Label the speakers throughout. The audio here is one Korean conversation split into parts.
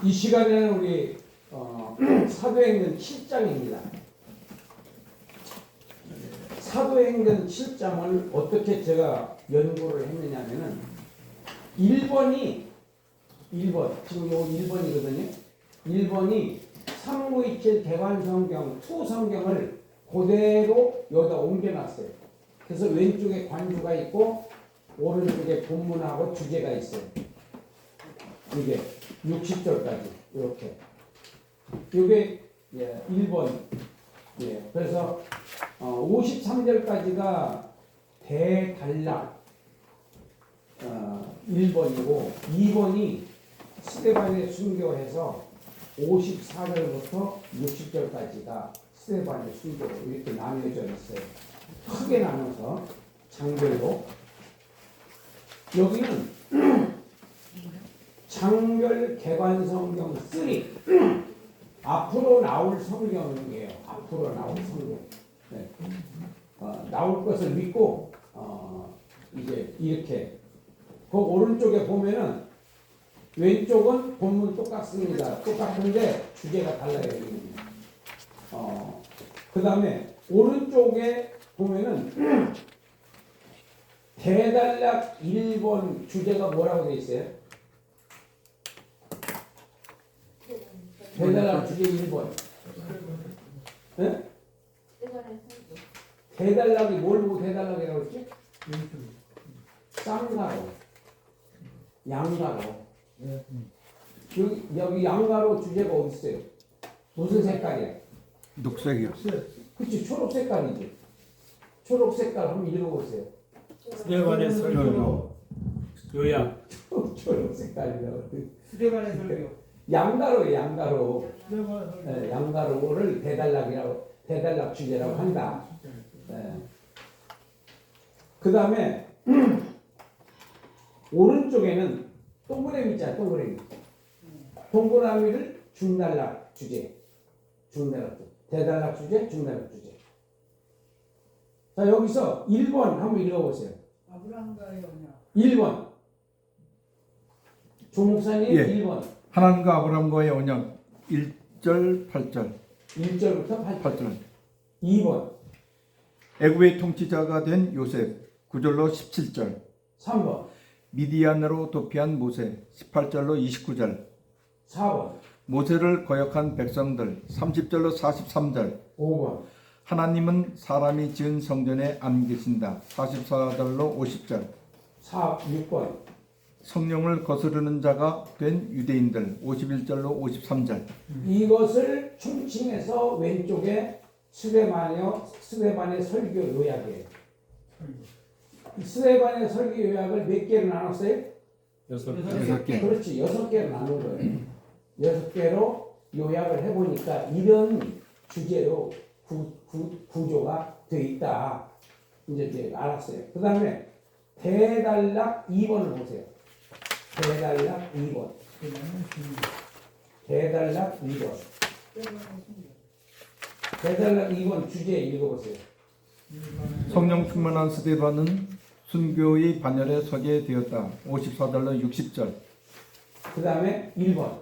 Speaker 1: 이 시간에는 우리 사도행전 7장입니다. 사도행전 7장을 어떻게 제가 연구를 했느냐면은 1번 지금 요 1번이거든요. 1번이 3927 대관성경 2 성경을 그대로 여기다 옮겨놨어요. 그래서 왼쪽에 관주가 있고 오른쪽에 본문하고 주제가 있어요. 이게 60절까지 이렇게. 이게 1번. 그래서 53절까지가 대단락 1번이고 2번이 스데반의 순교해서 54절부터 60절까지가 스데반의 순교 이렇게 나뉘어져 있어요. 크게 나눠서 장별로. 여기는 장별 개관성경 3 앞으로 나올 성경이에요. 앞으로 나올 성경. 네. 나올 것을 믿고 이제 이렇게 그 오른쪽에 보면은 왼쪽은 본문 똑같습니다. 똑같은데 주제가 달라요. 그 다음에 오른쪽에 보면은 대단락 1번 주제가 뭐라고 되어 있어요? 대단락 주제 1번. 네? 대단락이 뭘 보고 대단락이라고 했지? 쌍가로, 양가로. 여기 양가로 주제가 어디 있어요? 무슨 색깔이야?
Speaker 2: 녹색이요.
Speaker 1: 그치, 초록 색깔이지. 초록 색깔 한번 읽어보세요.
Speaker 3: 스데반의 설교 요약.
Speaker 1: 초록 색깔이라고.
Speaker 3: 스데반의 설교.
Speaker 1: 양가로예요, 양가로.
Speaker 3: 스데반의 설교.
Speaker 1: 네, 양가로를 대단락 주제라고 한다. 네. 그 다음에 오른쪽에는 동그라미 있잖아요. 동그라미. 동그라미를 중단락 주제. 대단락 주제, 중단락 주제. 자, 여기서 1번 한번 읽어보세요.
Speaker 3: 아브라함과의 언약.
Speaker 1: 1번. 조 목사님 1번.
Speaker 2: 하나님과 아브라함과의 언약 1절 8절
Speaker 1: 1절부터
Speaker 2: 8절
Speaker 1: 2번.
Speaker 2: 애굽의 통치자가 된 요셉 9절로 17절
Speaker 1: 3번.
Speaker 2: 미디안으로 도피한 모세 18절로 29절
Speaker 1: 4번.
Speaker 2: 모세를 거역한 백성들 30절로 43절
Speaker 1: 5번.
Speaker 2: 하나님은 사람이 지은 성전에 안 계신다 44절로 50절
Speaker 1: 6번.
Speaker 2: 성령을 거스르는 자가 된 유대인들 51절로 53절
Speaker 1: 이것을 총칭해서 왼쪽에 스데반의 설교 요약이에요. 스데반의 설교 요약을 몇 개로 나눴어요?
Speaker 2: 6개.
Speaker 1: 그렇지, 6개로 나눈 거예요. 6개로 요약을 해보니까 이런 주제로 구조가 되어 있다. 이제 알았어요. 그 다음에 대단락 2번을 보세요. 대단락 2번. 대단락 2번. 대단락 2번 주제 읽어보세요.
Speaker 2: 성령 충만한 스데반은 순교의 반열에 서게 되었다 54절로 60절
Speaker 1: 그 다음에 1번.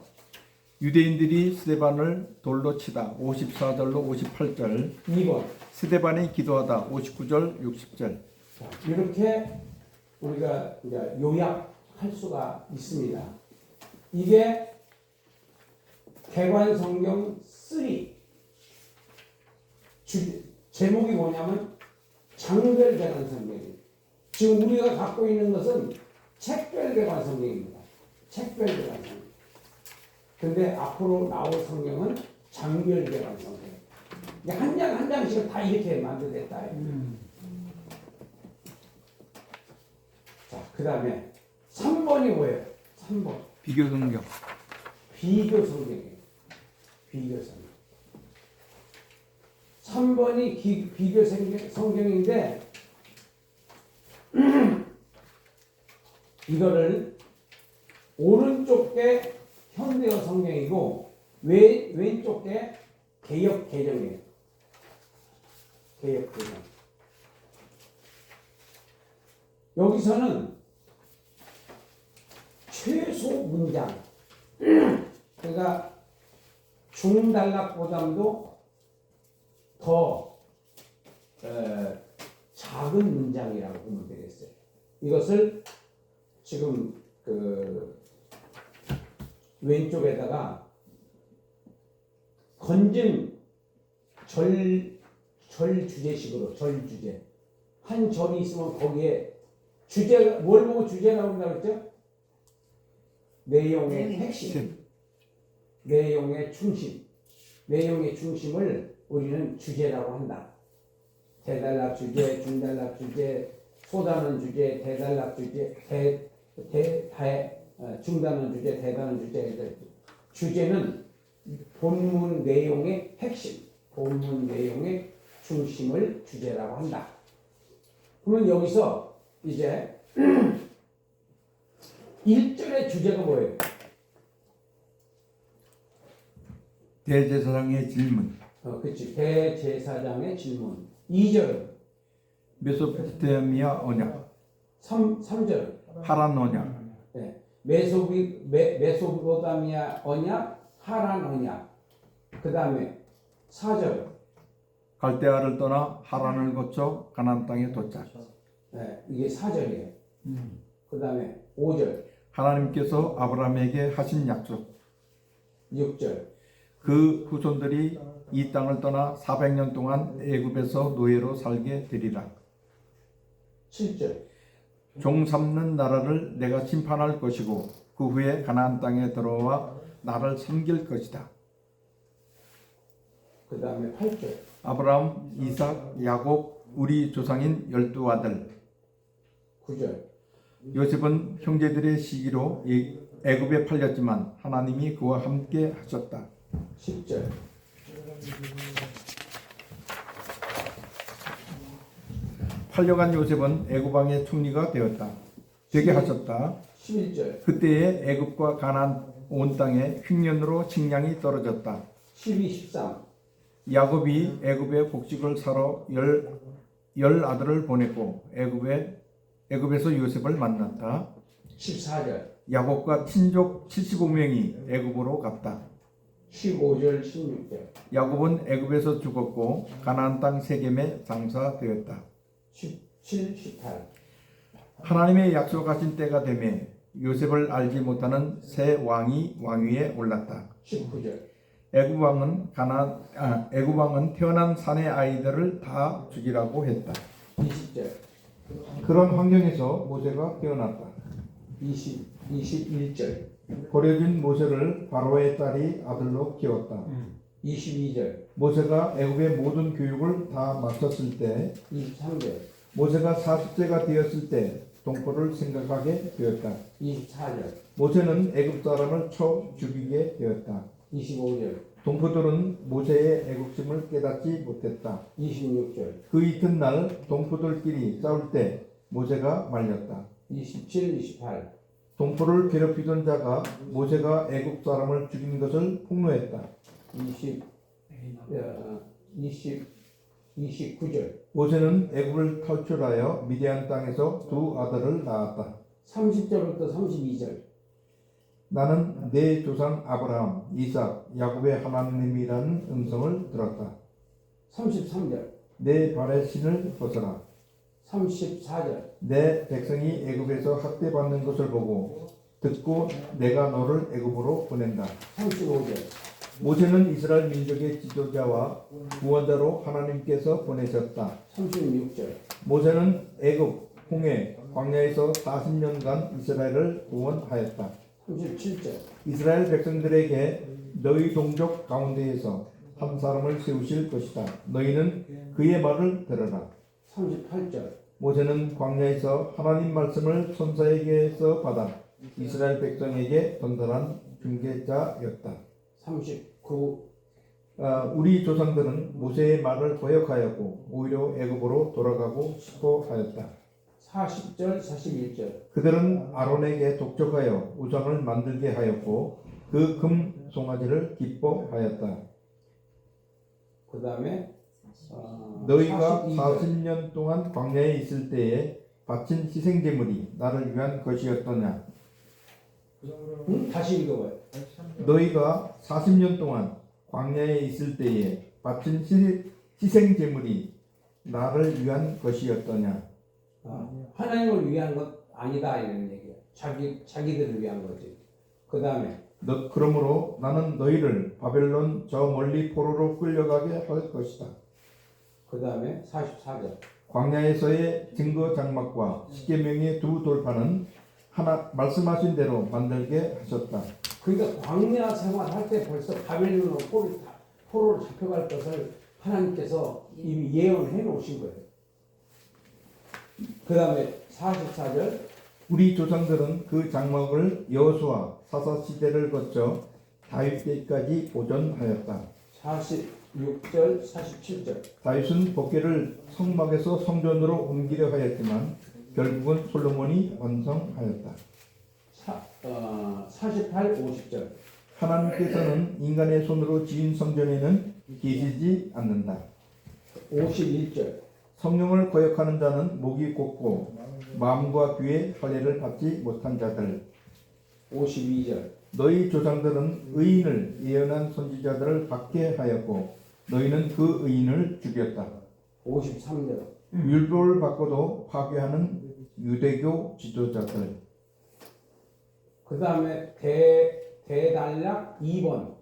Speaker 2: 유대인들이 스데반을 돌로 치다 54절로 58절
Speaker 1: 2번.
Speaker 2: 스데반이 기도하다 59절 60절
Speaker 1: 이렇게 우리가 이제 요약할 수가 있습니다. 이게 개관성경 3 제목이 뭐냐면 장별 개관성경이에요. 지금 우리가 갖고 있는 것은 책별 개관성경입니다. 책별 개관성경. 근데 앞으로 나올 성경은 장별 개관성경. 한 장 한 장씩을 다 이렇게 만들었다. 자, 그 다음에 3번이 뭐예요? 3번.
Speaker 2: 비교 성경
Speaker 1: 비교 성경이에요. 비교 성경. 3번이 비교 성경인데 이거를 오른쪽 게 현대어 성경이고 왼쪽 게 개역 개정이에요. 개역 개정. 여기서는 최소 문장. 그러니까 그러니까 중단락보다도 더 작은 문장이라고 보면 되겠어요. 이것을 지금 그 왼쪽에다가 건진 절 주제식으로 절 주제 한 절이 있으면 거기에 주제 뭘 보고 주제라고 한다고 했죠? 내용의 핵심, 내용의 중심, 내용의 중심을 우리는 주제라고 한다. 대단락 주제, 중단락 주제, 소단원 주제, 대단락 주제, 중단원 주제, 대단원 주제. 주제는 본문 내용의 핵심, 본문 내용의 중심을 주제라고 한다. 그러면 여기서 이제 1절의 주제가 뭐예요?
Speaker 2: 대제사장의 질문.
Speaker 1: 그렇지. 대제사장의 질문. 2절은
Speaker 2: 메소포타미아 언약.
Speaker 1: 3절.
Speaker 2: 하란 언약.
Speaker 1: 네. 메소포타미아 언약, 하란 언약. 그 다음에 4절.
Speaker 2: 갈대아를 떠나 하란을 거쳐 가나안 땅에 도착.
Speaker 1: 네. 이게 4절이에요. 그 다음에 5절.
Speaker 2: 하나님께서 아브라함에게 하신 약속.
Speaker 1: 6절.
Speaker 2: 그 후손들이 이 땅을 떠나 400년 동안 애굽에서 노예로 살게 되리라.
Speaker 1: 7절.
Speaker 2: 종 삼는 나라를 내가 심판할 것이고 그 후에 가나안 땅에 들어와 나를 섬길 것이다.
Speaker 1: 그 다음에 8절.
Speaker 2: 아브라함, 이삭, 야곱 우리 조상인 12아들.
Speaker 1: 9절.
Speaker 2: 요셉은 형제들의 시기로 애굽에 팔렸지만 하나님이 그와 함께 하셨다.
Speaker 1: 10절.
Speaker 2: 팔려간 요셉은 애굽 왕의 총리가 되게 하셨다.
Speaker 1: 11절.
Speaker 2: 그때에 애굽과 가나안 온 땅에 흉년으로 식량이 떨어졌다.
Speaker 1: 12, 13.
Speaker 2: 야곱이 애굽에 곡식을 사러 열 아들을 보냈고 애굽에서 요셉을 만났다.
Speaker 1: 14절.
Speaker 2: 야곱과 친족 75명이 애굽으로 갔다.
Speaker 1: 15절, 16절.
Speaker 2: 야곱은 애굽에서 죽었고 가나안 땅 세겜에 장사되었다.
Speaker 1: 17, 18.
Speaker 2: 하나님의 약속하신 때가 되매 요셉을 알지 못하는 새 왕이 왕위에 올랐다.
Speaker 1: 19절.
Speaker 2: 애굽 왕은 태어난 사내 아이들을 다 죽이라고 했다.
Speaker 1: 20절.
Speaker 2: 그런 환경에서 모세가 태어났다.
Speaker 1: 21절.
Speaker 2: 버려진 모세를 바로의 딸이 아들로 키웠다.
Speaker 1: 22절.
Speaker 2: 모세가 애굽의 모든 교육을 다 마쳤을 때
Speaker 1: 23절.
Speaker 2: 모세가 40세가 되었을 때 동포를 생각하게 되었다.
Speaker 1: 24절.
Speaker 2: 모세는 애굽 사람을 쳐 죽이게 되었다.
Speaker 1: 25절.
Speaker 2: 동포들은 모세의 애국심을 깨닫지 못했다.
Speaker 1: 26절.
Speaker 2: 그 이튿날 동포들끼리 싸울 때 모세가 말렸다.
Speaker 1: 27, 28.
Speaker 2: 동포를 괴롭히던 자가 모세가 애국 사람을 죽인 것을 폭로했다.
Speaker 1: 29절.
Speaker 2: 모세는 애굽을 탈출하여 미디안 땅에서 두 아들을 낳았다.
Speaker 1: 30절부터 32절.
Speaker 2: 나는 내 조상 아브라함, 이삭, 야곱의 하나님이라는 음성을 들었다.
Speaker 1: 33절.
Speaker 2: 내 발의 신을 벗어라.
Speaker 1: 34절.
Speaker 2: 내 백성이 애굽에서 학대받는 것을 보고 듣고 내가 너를 애굽으로 보낸다.
Speaker 1: 35절.
Speaker 2: 모세는 이스라엘 민족의 지도자와 구원자로 하나님께서 보내셨다.
Speaker 1: 36절.
Speaker 2: 모세는 애굽, 홍해, 광야에서 40년간 이스라엘을 구원하였다.
Speaker 1: 37절.
Speaker 2: 이스라엘 백성들에게 너희 동족 가운데에서 한 사람을 세우실 것이다. 너희는 그의 말을 들어라.
Speaker 1: 38절.
Speaker 2: 모세는 광야에서 하나님 말씀을 천사에게서 받아 이스라엘 백성에게 전달한 중개자였다.
Speaker 1: 39.
Speaker 2: 우리 조상들은 모세의 말을 거역하였고 오히려 애굽으로 돌아가고 싶어 하였다.
Speaker 1: 40절, 41절.
Speaker 2: 그들은 아론에게 독촉하여 우상을 만들게 하였고 그 금 송아지를 기뻐하였다.
Speaker 1: 그 다음에
Speaker 2: 너희가
Speaker 1: 42절.
Speaker 2: 40년 동안 광야에 있을 때에 바친 희생제물이 나를 위한 것이었더냐.
Speaker 1: 응? 다시 읽어봐요.
Speaker 2: 너희가 40년 동안 광야에 있을 때에 바친 희생 제물이 나를 위한 것이었더냐?
Speaker 1: 하나님을 위한 것 아니다 이런 얘기야. 자기들을 위한 거지. 그 다음에
Speaker 2: 그러므로 나는 너희를 바벨론 저 멀리 포로로 끌려가게 할 것이다.
Speaker 1: 그 다음에 44절.
Speaker 2: 광야에서의 증거 장막과 십계명의 두 돌판은 하나 말씀하신 대로 만들게 하셨다.
Speaker 1: 그러니까 광야 생활할 때 벌써 바벨론으로 포로로 잡혀갈 것을 하나님께서 이미 예언해 놓으신 거예요. 그 다음에 44절.
Speaker 2: 우리 조상들은 그 장막을 여호수아 사사 시대를 거쳐 다윗 때까지 보존하였다.
Speaker 1: 46절, 47절.
Speaker 2: 다윗은 법궤를 성막에서 성전으로 옮기려 하였지만 결국은 솔로몬이 완성하였다.
Speaker 1: 48, 50절.
Speaker 2: 하나님께서는 인간의 손으로 지은 성전에는 계시지 않는다.
Speaker 1: 51절.
Speaker 2: 성령을 거역하는 자는 목이 곧고 마음과 귀에 할례를 받지 못한 자들.
Speaker 1: 52절.
Speaker 2: 너희 조상들은 의인을 예언한 선지자들을 받게 하였고 너희는 그 의인을 죽였다.
Speaker 1: 53절.
Speaker 2: 율법을 받고도 파괴하는 유대교 지도자들.
Speaker 1: 그 다음에 대단락 2번.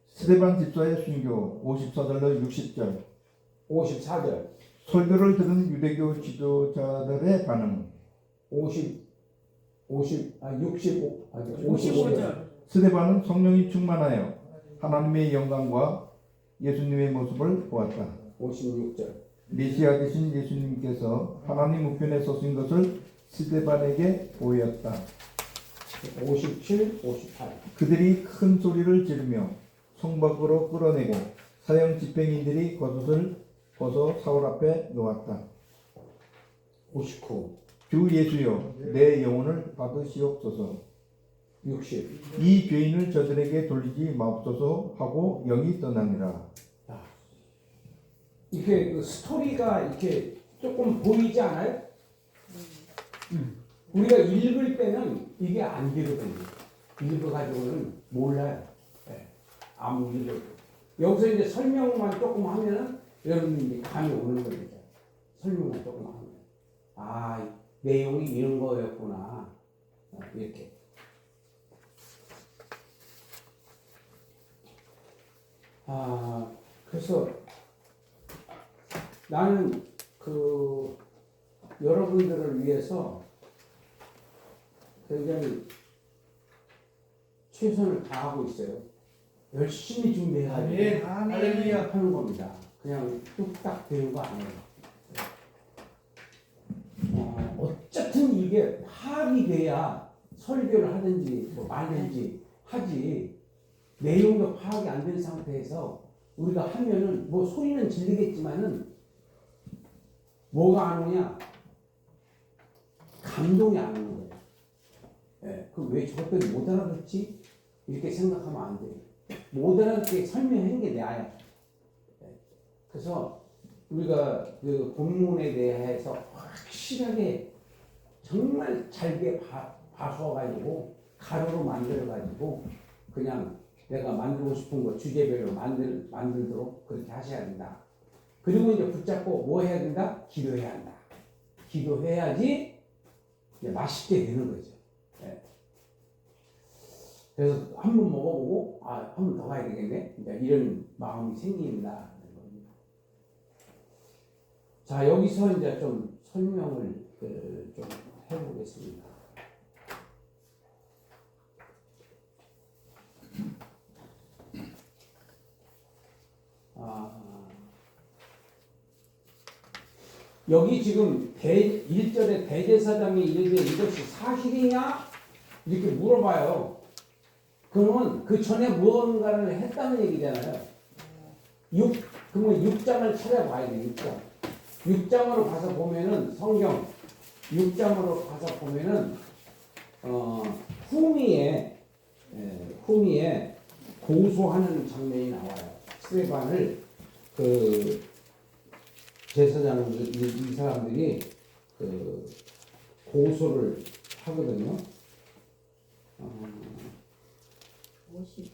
Speaker 2: 스데반 집사의 순교 54절로 60절.
Speaker 1: 54절.
Speaker 2: 설교를 들은 유대교 지도자들의 반응.
Speaker 1: 65절.
Speaker 2: 스데반은 성령이 충만하여 하나님의 영광과 예수님의 모습을 보았다.
Speaker 1: 56절.
Speaker 2: 메시아 되신 예수님께서 하나님 우편에 서신 것을 스데반에게 보였다.
Speaker 1: 57, 58.
Speaker 2: 그들이 큰 소리를 지르며 성 밖으로 끌어내고 사형 집행인들이 겉옷을 벗어 사울 앞에 놓았다.
Speaker 1: 59,
Speaker 2: 주 예수여 내 영혼을 받으시옵소서.
Speaker 1: 60.
Speaker 2: 이 죄인을 저들에게 돌리지 마옵소서 하고 영이 떠나니라.
Speaker 1: 이렇게 그 스토리가 이렇게 조금 보이지 않아요? 우리가 읽을 때는 이게 안 되거든요. 읽어가지고는 몰라요. 네. 아무 읽어도. 여기서 이제 설명만 조금 하면은 여러분이 감이 오는 겁니다. 설명만 조금 하면. 아, 내용이 이런 거였구나. 이렇게. 그래서 나는 그 여러분들을 위해서 굉장히 최선을 다하고 있어요. 열심히 준비해가지고
Speaker 3: 할렐루야.
Speaker 1: 하는 겁니다. 그냥 뚝딱 되는 거 아니에요. 어쨌든 이게 파악이 돼야 설교를 하든지 뭐 말든지 하지. 내용도 파악이 안 된 상태에서 우리가 하면은 뭐 소리는 질리겠지만은 뭐가 안 오냐? 감동이 안 오는 거예요. 예, 그 왜 저것들이 못 알아듣지? 이렇게 생각하면 안 돼요. 못 알아듣게 설명한 게 나아요. 예, 그래서 우리가 그 본문에 대해서 확실하게 정말 잘게 봐서가지고 가로로 만들어가지고 그냥 내가 만들고 싶은 거 주제별로 만들도록 그렇게 하셔야 된다. 그리고 이제 붙잡고 뭐 해야 된다? 기도해야 한다. 기도해야지 이제 맛있게 되는 거죠. 네. 그래서 한 번 먹어보고 한 번 더 가야 되겠네. 이제 이런 마음이 생긴다. 자, 여기서 이제 좀 설명을 좀 해보겠습니다. 여기 지금 1절에 대제사장이 이르되 이것이 사실이냐? 이렇게 물어봐요. 그러면 그 전에 무언가를 했다는 얘기잖아요. 그러면 6장을 찾아봐야 돼. 6장. 6장으로 가서 보면은 성경 6장으로 가서 보면은 후미에 고소하는 장면이 나와요. 스데반을 그 제사장들 이 사람들이 그 고소를 하거든요. 어,
Speaker 4: 50.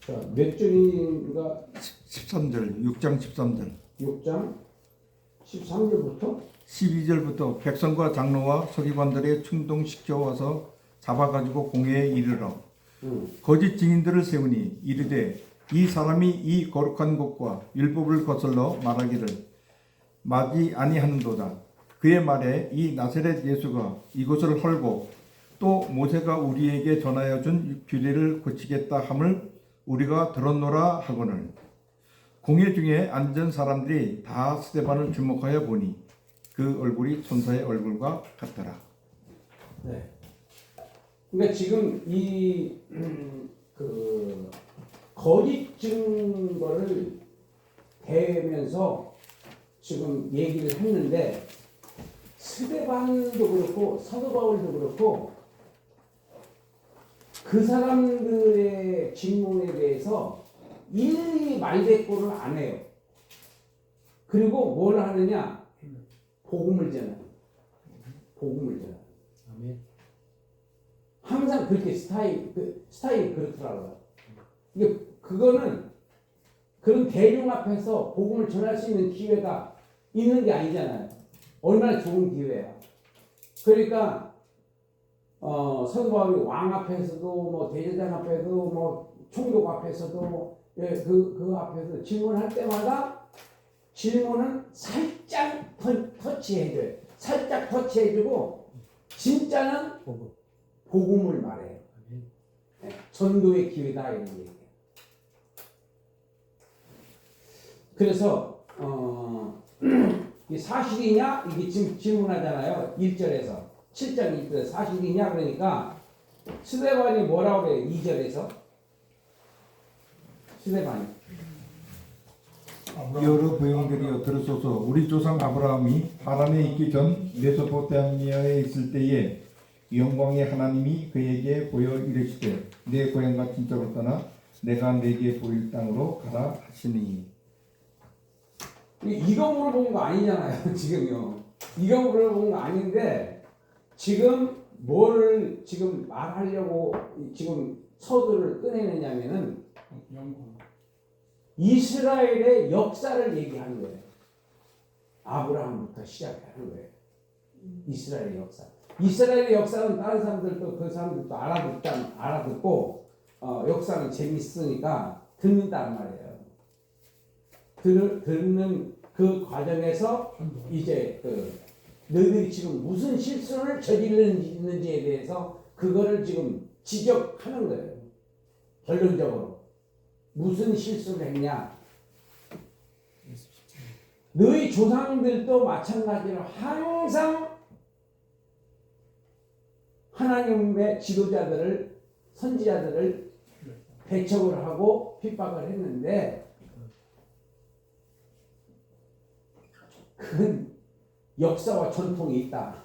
Speaker 1: 자, 몇 절인가?
Speaker 2: 13절, 6장 13절.
Speaker 1: 6장 13절부터
Speaker 2: 12절부터 백성과 장로와 서기관들의 충동시켜 와서 잡아가지고 공회에 이르러 거짓 증인들을 세우니 이르되 이 사람이 이 거룩한 곳과 율법을 거슬러 말하기를 마지 아니하는도다. 그의 말에 이 나사렛 예수가 이곳을 헐고 또 모세가 우리에게 전하여 준 규례를 고치겠다 함을 우리가 들었노라 하거늘 공회 중에 앉은 사람들이 다 스데반을 주목하여 보니 그 얼굴이 천사의 얼굴과 같더라.
Speaker 1: 네. 그러니까 지금 이 그 거짓 증거를 대면서 지금 얘기를 했는데 스데반도 그렇고 사도 바울도 그렇고 그 사람들의 질문에 대해서 일일이 말대꾸를 안 해요. 그리고 뭘 하느냐? 복음을 전하는. 복음을 전하는.
Speaker 3: 아멘.
Speaker 1: 항상 그렇게 스타일이 그렇더라고요. 이게 그거는 그런 대중 앞에서 복음을 전할 수 있는 기회가 있는 게 아니잖아요. 얼마나 좋은 기회야. 그러니까 사도 바울이 왕 앞에서도 뭐 대제사장 앞에서도 뭐 총독 앞에서도 그 앞에서 질문할 때마다 질문은 살짝 터치해줘요. 살짝 터치해주고 진짜는 복음을 말해요. 네, 전도의 기회다 이런 얘기예요. 그래서 이 사실이냐 이게 지금 질문하잖아요. 1절에서 7장 1절 사실이냐 그러니까 스데반이 뭐라고 그래요? 2절에서 스데반이
Speaker 2: 여러 부형들이여 들으소서. 우리 조상 아브라함이 하란에 있기 전 메소포타미아에 있을 때에 영광의 하나님이 그에게 보여 이르시되 내 고향과 친척을 떠나 내가 내게 보일 땅으로 가라 하시니.
Speaker 1: 이거 물어본 거 아니잖아요. 지금요. 이거 물어본 거 아닌데 지금 뭘 지금 말하려고 지금 서두를 꺼내느냐면은 이스라엘의 역사를 얘기하는 거예요. 아브라함부터 시작하는 거예요. 이스라엘의 역사. 이스라엘의 역사는 다른 사람들도 그 사람들도 알아듣고 역사는 재밌으니까 듣는단 말이에요. 듣는 그 과정에서 이제 너희들이 지금 무슨 실수를 저지르는지에 대해서 그거를 지금 지적하는 거예요. 결론적으로 무슨 실수를 했냐? 너희 조상들도 마찬가지로 항상 하나님의 지도자들을 선지자들을 배척을 하고 핍박을 했는데 큰 역사와 전통이 있다.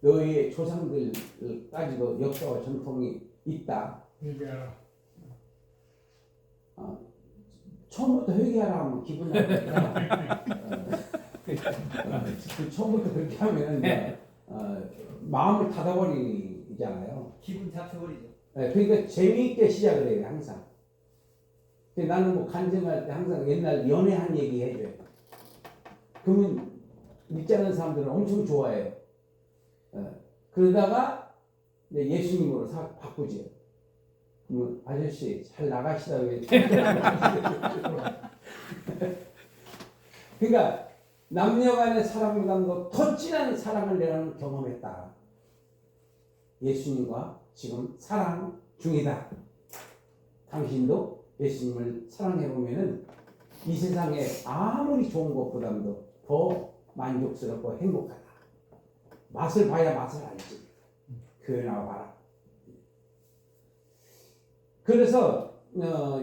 Speaker 1: 너희의 조상들까지도 역사와 전통이 있다.
Speaker 3: 회개하라.
Speaker 1: 처음부터 회개하라 하면 기분 나쁘니까 처음부터 그렇게 하면 마음을 닫아버리잖아요.
Speaker 3: 기분 잡혀버리죠.
Speaker 1: 그러니까 재미있게 시작을 해요 항상. 나는 뭐 간증할 때 항상 옛날 연애한 얘기 해줘요. 그러면 믿지 않는 사람들은 엄청 좋아해요. 그러다가 예수님으로 바꾸죠. 그러면 아저씨 잘 나가시다 왜? 그러니까 남녀간의 사랑보다도 더 진한 사랑을 내가 경험했다. 예수님과 지금 사랑 중이다. 당신도 예수님을 사랑해보면은 이 세상에 아무리 좋은 것보다도 더 만족스럽고 행복하다. 맛을 봐야 맛을 알지. 교회 나와봐라. 그래서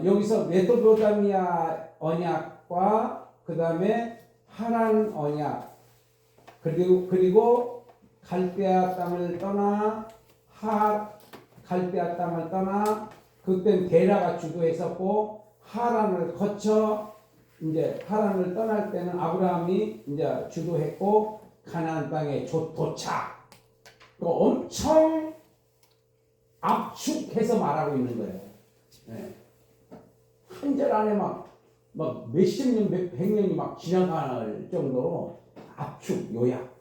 Speaker 1: 여기서 메소포타미아 언약과 그 다음에 하란 언약 그리고 갈대아 땅을 떠나 갈대아 땅을 떠나 그땐 데라가 주도했었고 하란을 거쳐 이제 하란을 떠날 때는 아브라함이 이제 주도했고 가나안 땅에 도착. 엄청 압축해서 말하고 있는 거예요. 네. 한 절 안에 막 몇십 년, 백 년이 막 지나갈 정도로 압축, 요약.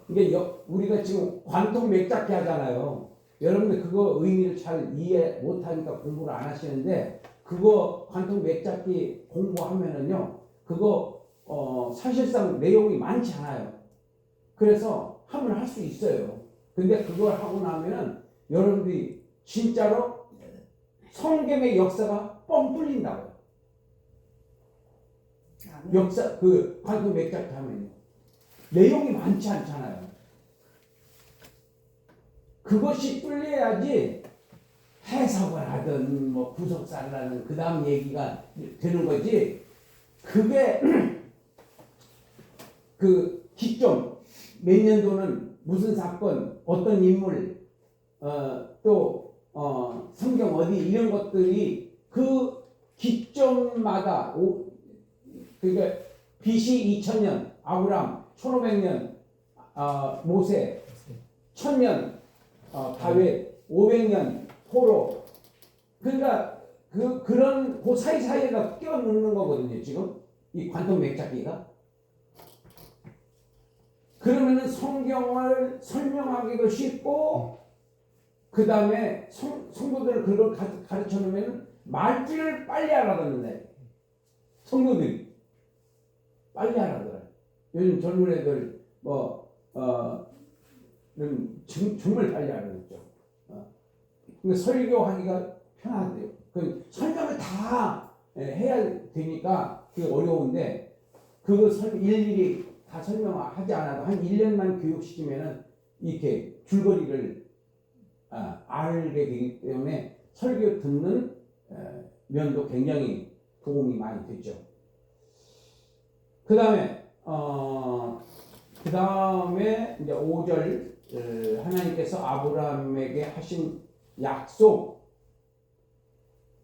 Speaker 1: 이게 우리가 지금 관통 맥잡기 하잖아요. 여러분들 그거 의미를 잘 이해 못하니까 공부를 안 하시는데 그거 관통 맥잡기 공부하면은요, 그거 사실상 내용이 많지 않아요. 그래서 하면 할 수 있어요. 근데 그걸 하고 나면은 여러분들이 진짜로 성경의 역사가 뻥 뚫린다고요. 역사 그 관통 맥잡기 하면요. 내용이 많지 않잖아요. 그것이 뚫려야지 해석을 하든 뭐 구속사를 하든 그 다음 얘기가 되는 거지. 그게 그 기점 몇 년도는 무슨 사건 어떤 인물 또 성경 어디 이런 것들이 그 기점마다 그러니까 BC 2000년 아브람 1500년 모세 1000년 다윗 500년 포로 그러니까 그런 그 사이사이에다 끼워 넣는 거거든요. 지금 이 관통 맥잡기가. 그러면은 성경을 설명하기도 쉽고 그 다음에 성도들을 그걸 가르쳐 놓으면 말귀를 빨리 알아듣는데 성도들이 빨리 알아들어요. 요즘 젊은 애들 정말 빨리 알아듣죠. 근데 설교하기가 편하대요. 그 설명을 다 해야 되니까 그게 어려운데 그거 일일이 다 설명하지 않아도 한 1년만 교육시키면은 이렇게 줄거리를 알게 되기 때문에 설교 듣는 면도 굉장히 도움이 많이 됐죠. 그 다음에 이제 5절 하나님께서 아브라함에게 하신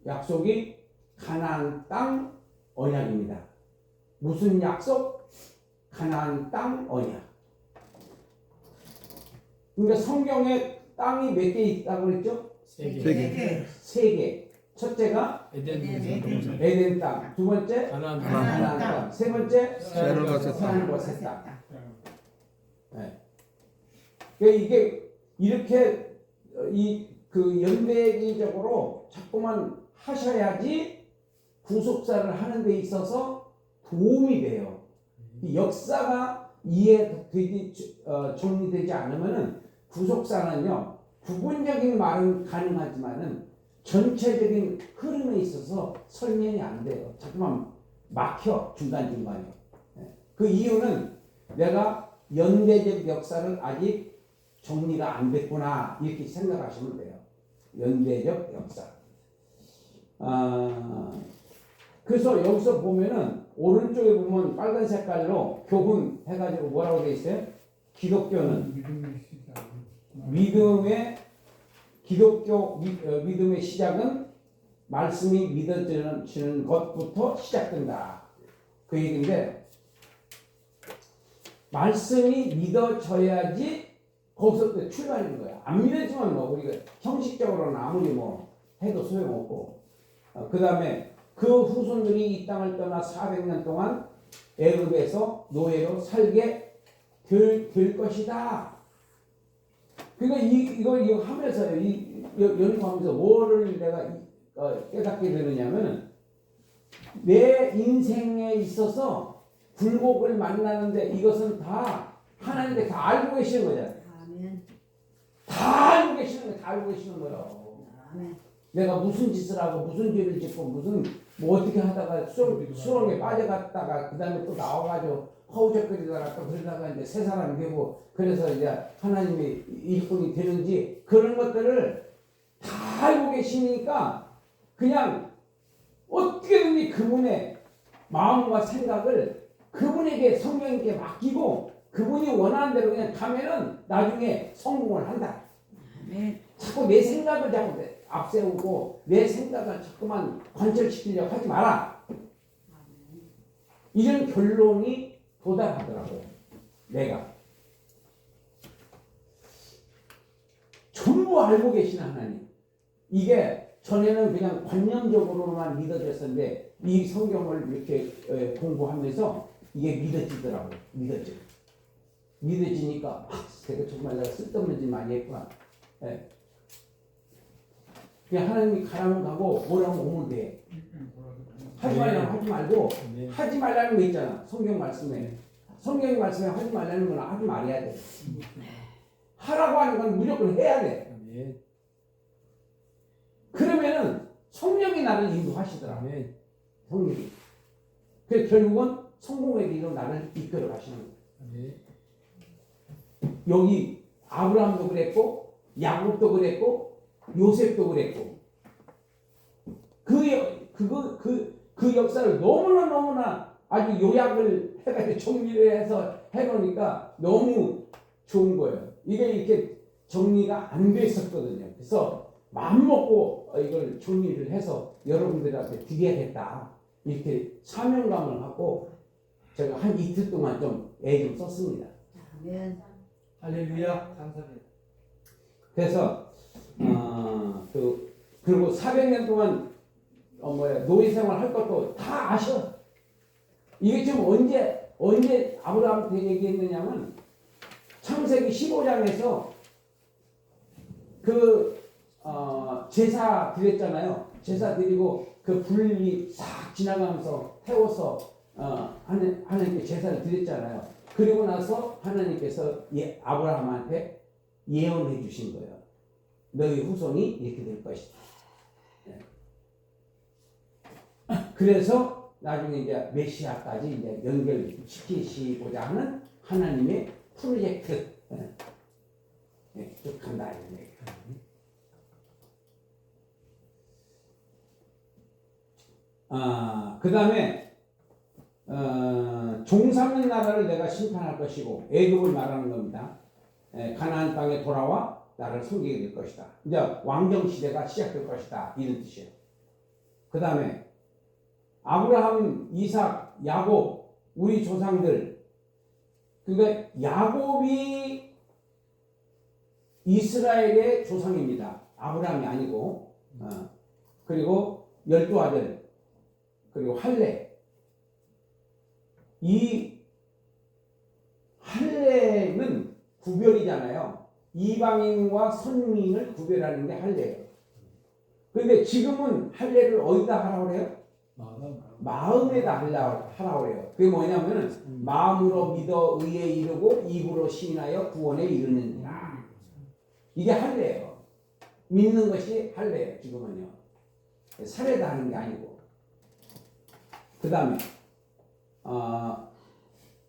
Speaker 1: 약속이 가나안 땅 언약입니다. 무슨 약속? 가나안 땅 언약. 그러니까 성경에 땅이 몇 개 있다고 그랬죠?
Speaker 3: 세 개.
Speaker 1: 세 개. 첫째가 에덴 땅, 두 번째
Speaker 3: 가나안
Speaker 1: 땅, 세 번째
Speaker 2: 새하늘과 새 땅.
Speaker 1: 하늘과 새 땅. 네. 그러니까 이게 이렇게 그 연대기적으로 자꾸만 하셔야지 구속사를 하는 데 있어서 도움이 돼요. 이 역사가 이해되지 정리되지 않으면은 구속사는요 부분적인 말은 가능하지만은 전체적인 흐름에 있어서 설명이 안 돼요. 자꾸만 막혀 중간중간에. 그 이유는 내가 연대적 역사를 아직 정리가 안 됐구나 이렇게 생각하시면 돼요. 연대적 역사. 그래서 여기서 보면은 오른쪽에 보면 빨간 색깔로 교훈 해가지고 뭐라고 돼 있어요? 기독교는 믿음의 시작은 말씀이 믿어지는 것부터 시작된다. 그 얘기인데 말씀이 믿어져야지 거기서부터 출발하는 거야. 안 믿어지면 뭐 우리가 형식적으로는 아무리 뭐 해도 소용없고 그 다음에 그 후손들이 이 땅을 떠나 400년 동안 애굽에서 노예로 살게 될 것이다. 그러니까 이거 하면서 연구하면서 뭐를 내가 깨닫게 되느냐면 내 인생에 있어서 굴곡을 만나는데 이것은 다 하나님께 다 알고 계시는 거잖아요. 다 알고 계시는 거예요. 다 알고 계시는 거예요. 내가 무슨 짓을 하고 무슨 죄를 짓고 무슨 뭐 어떻게 하다가 수렁에 빠져갔다가 그 다음에 또 나와가지고 허우적거리다가 또 그러다가 이제 새 사람이 되고 그래서 이제 하나님의 일꾼이 되는지 그런 것들을 다 알고 계시니까 그냥 어떻게든지 그분의 마음과 생각을 그분에게 성령님께 맡기고 그분이 원하는 대로 그냥 가면은 나중에 성공을 한다. 자꾸 내 생각을 자꾸 앞세우고 내 생각을 자꾸만 관철시키려고 하지 마라. 이런 결론이 도달하더라고요. 내가 전부 알고 계신 하나님. 이게 전에는 그냥 관념적으로만 믿어졌었는데 이 성경을 이렇게 공부하면서 이게 믿어지더라고요. 믿어지니까 내가 정말 내가 쓸데없는 짓 많이 했구나. 예. 그냥 하나님이 가라면 가고 뭐라면 오면 돼. 하지 말라면 하지 말고 하지 말라는 거 있잖아. 성경 말씀에 하지 말라는 건 하지 말아야 돼. 하라고 하는 건 무조건 해야 돼. 그러면은 성령이 나를 인도하시더라. 성령이. 그래서 결국은 성공의 길로 나를 이끌어 가시는 거예요. 여기 아브라함도 그랬고 야곱도 그랬고 요셉도 그랬고 그 역사를 너무나 아주 요약을 해가지고 정리를 해서 해놓으니까 너무 좋은 거예요. 이게 이렇게 정리가 안 됐었거든요. 그래서 마음 먹고 이걸 정리를 해서 여러분들한테 드려야겠다. 이렇게 사명감을 갖고 제가 한 이틀 동안 좀 애 좀 썼습니다.
Speaker 4: 아멘.
Speaker 3: 할렐루야. 감사합니다.
Speaker 1: 그래서 그리고 400년 동안 노예 생활 할 것도 다 아셔. 이게 지금 언제 아브라함한테 얘기했느냐면 창세기 15장에서 제사 드렸잖아요. 제사 드리고 그 불이 싹 지나가면서 태워서 하나님께 제사를 드렸잖아요. 그리고 나서 하나님께서 아브라함한테 예언해 주신 거예요. 너희 후손이 이렇게 될 것이다. 그래서 나중에 이제 메시아까지 이제 연결시키시고자 하는 하나님의 프로젝트 쭉 간다 이런 얘기예요. 그 다음에 종삼는 나라를 내가 심판할 것이고 애굽을 말하는 겁니다. 가나안 땅에 돌아와 나를 섬기게 될 것이다. 이제 왕정 시대가 시작될 것이다 이런 뜻이에요. 그 다음에 아브라함, 이삭, 야곱 우리 조상들 그러니까 야곱이 이스라엘의 조상입니다. 아브라함이 아니고 그리고 12아들 그리고 할례 이 할례는 구별이잖아요. 이방인과 선민을 구별하는 게 할례예요. 그런데 지금은 할례를 어디다 하라고 그래요? 마음에다 하라고 그래요. 그게 뭐냐면은 마음으로 믿어 의에 이르고 입으로 시인하여 구원에 이르느니라. 이게 할례예요. 믿는 것이 할례예요. 지금은요. 살에다 하는 게 아니고. 그 다음에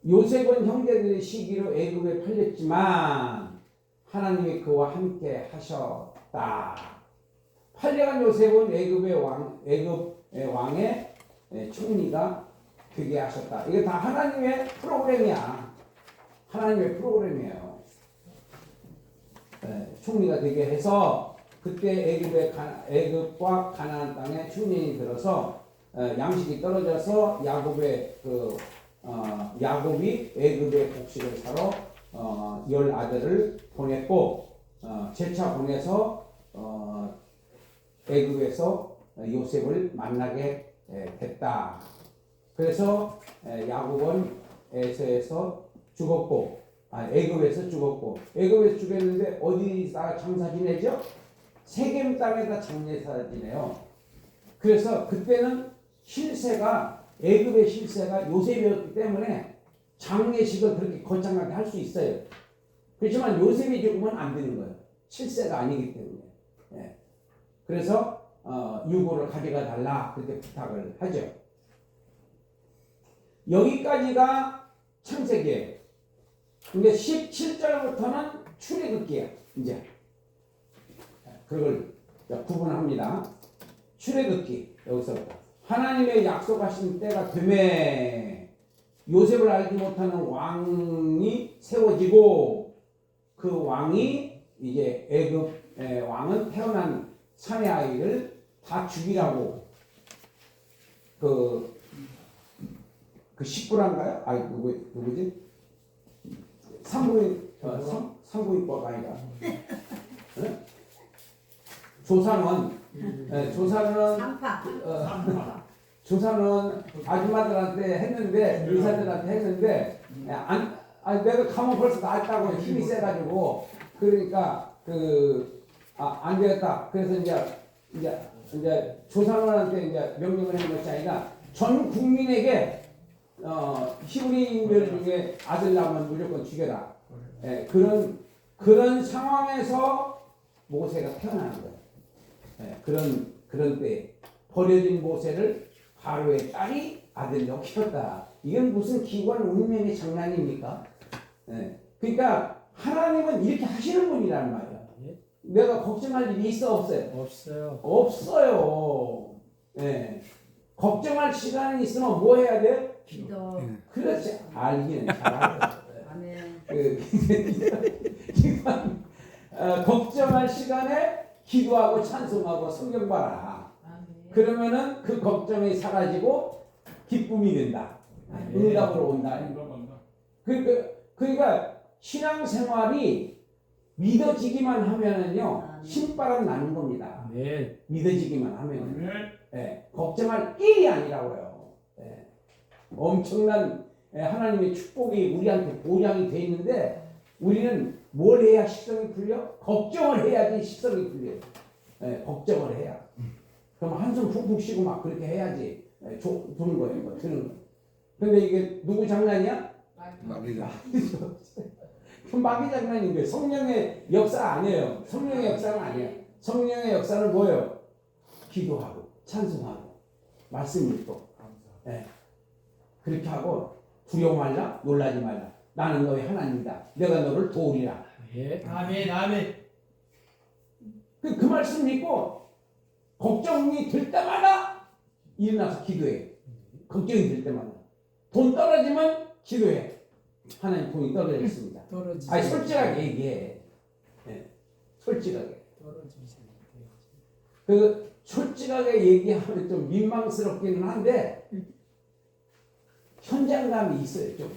Speaker 1: 요셉은 형제들의 시기로 애굽에 팔렸지만 하나님이 그와 함께 하셨다. 팔려간 요셉은 애굽의 왕의 총리가 되게 하셨다. 이게 다 하나님의 프로그램이야. 하나님의 프로그램이에요. 총리가 되게 해서 그때 애굽과 가나안 땅에 흉년이 들어서 양식이 떨어져서 야곱이 애굽의 곡식을 사러 10아들을 보냈고 제차 보내서 애굽에서 요셉을 만나게 됐다. 그래서 야곱은 에서에서 죽었고 애굽에서 죽었는데 어디다가 장사 지내죠? 세겜 땅에다 장례사 지내요. 그래서 그때는 애굽의 실세가 요셉이었기 때문에 장례식을 그렇게 거창하게 할 수 있어요. 그렇지만 요셉이 죽으면 안 되는 거예요. 실세가 아니기 때문에. 그래서 유고를 가져가 달라 그렇게 부탁을 하죠. 여기까지가 창세기예요. 근데 17절부터는 출애굽기예요. 이제 그걸 구분합니다. 출애굽기 여기서부터 하나님의 약속하신 때가 되매 요셉을 알지 못하는 왕이 세워지고 그 왕이 이제 애굽의 왕은 태어난 사내 아이를 다 죽이라고 그 그 십구란가요? 아니 누구지? 산부인과가 아니라 조산원. 네, 조산원
Speaker 4: 삼파.
Speaker 1: 조사는 아줌마들한테 했는데 의사들한테 했는데 내가 가면 벌써 나았다고 힘이 세가지고 그러니까 안 되겠다. 그래서 이제 조사원한테 이제 명령을 한 것이 아니라 전 국민에게 히브리인들 중에 아들 낳으면 무조건 죽여라. 예, 그런 상황에서 모세가 태어나는 거예요. 예, 그런 때 버려진 모세를 바로의 딸이 아들로 키웠다. 이건 무슨 기관 운명의 장난입니까? 예. 그러니까 하나님은 이렇게 하시는 분이란 말이야. 내가 걱정할 일이 있어 없어요?
Speaker 3: 없어요.
Speaker 1: 없어요. 예. 걱정할 시간이 있으면 뭐 해야 돼?
Speaker 4: 기도.
Speaker 1: 그렇지. 알기는 잘 알아요.
Speaker 4: 아멘.
Speaker 1: 걱정할 시간에 기도하고 찬송하고 성경 봐라.
Speaker 4: 아멘.
Speaker 1: 그러면은 그 걱정이 사라지고 기쁨이 된다. 응답으로 온다. 그러니까 신앙생활이 믿어지기만 하면은요 신바람 나는 겁니다.
Speaker 3: 네.
Speaker 1: 믿어지기만 하면은 걱정할 일이 아니라고요. 엄청난 하나님의 축복이 우리한테 보장이 돼 있는데 우리는 뭘 해야 식성이 풀려? 걱정을 해야지 식성이 풀려요. 걱정을 해야. 그럼 한숨 푹푹 쉬고 막 그렇게 해야지 좋은 거예요. 드는 거. 근데 이게 누구 장난이야? 마귀가. 마귀 장난인 거예요. 성령의 역사 아니에요. 성령의 역사는 아니에요. 성령의 역사는 뭐예요? 기도하고 찬송하고 말씀 읽고 그렇게 하고 두려워 말라 놀라지 말라. 나는 너의 하나님이다. 내가 너를 도우리라.
Speaker 3: 아멘. 아멘.
Speaker 1: 그 말씀 믿고 걱정이 들 때마다 일어나서 기도해. 걱정이 들 때마다. 돈 떨어지면 기도해. 하나님 돈이 떨어졌습니다. 아니 솔직하게 얘기해. 솔직하게. 그 솔직하게 얘기하면 좀 민망스럽기는 한데 현장감이 있어요 좀.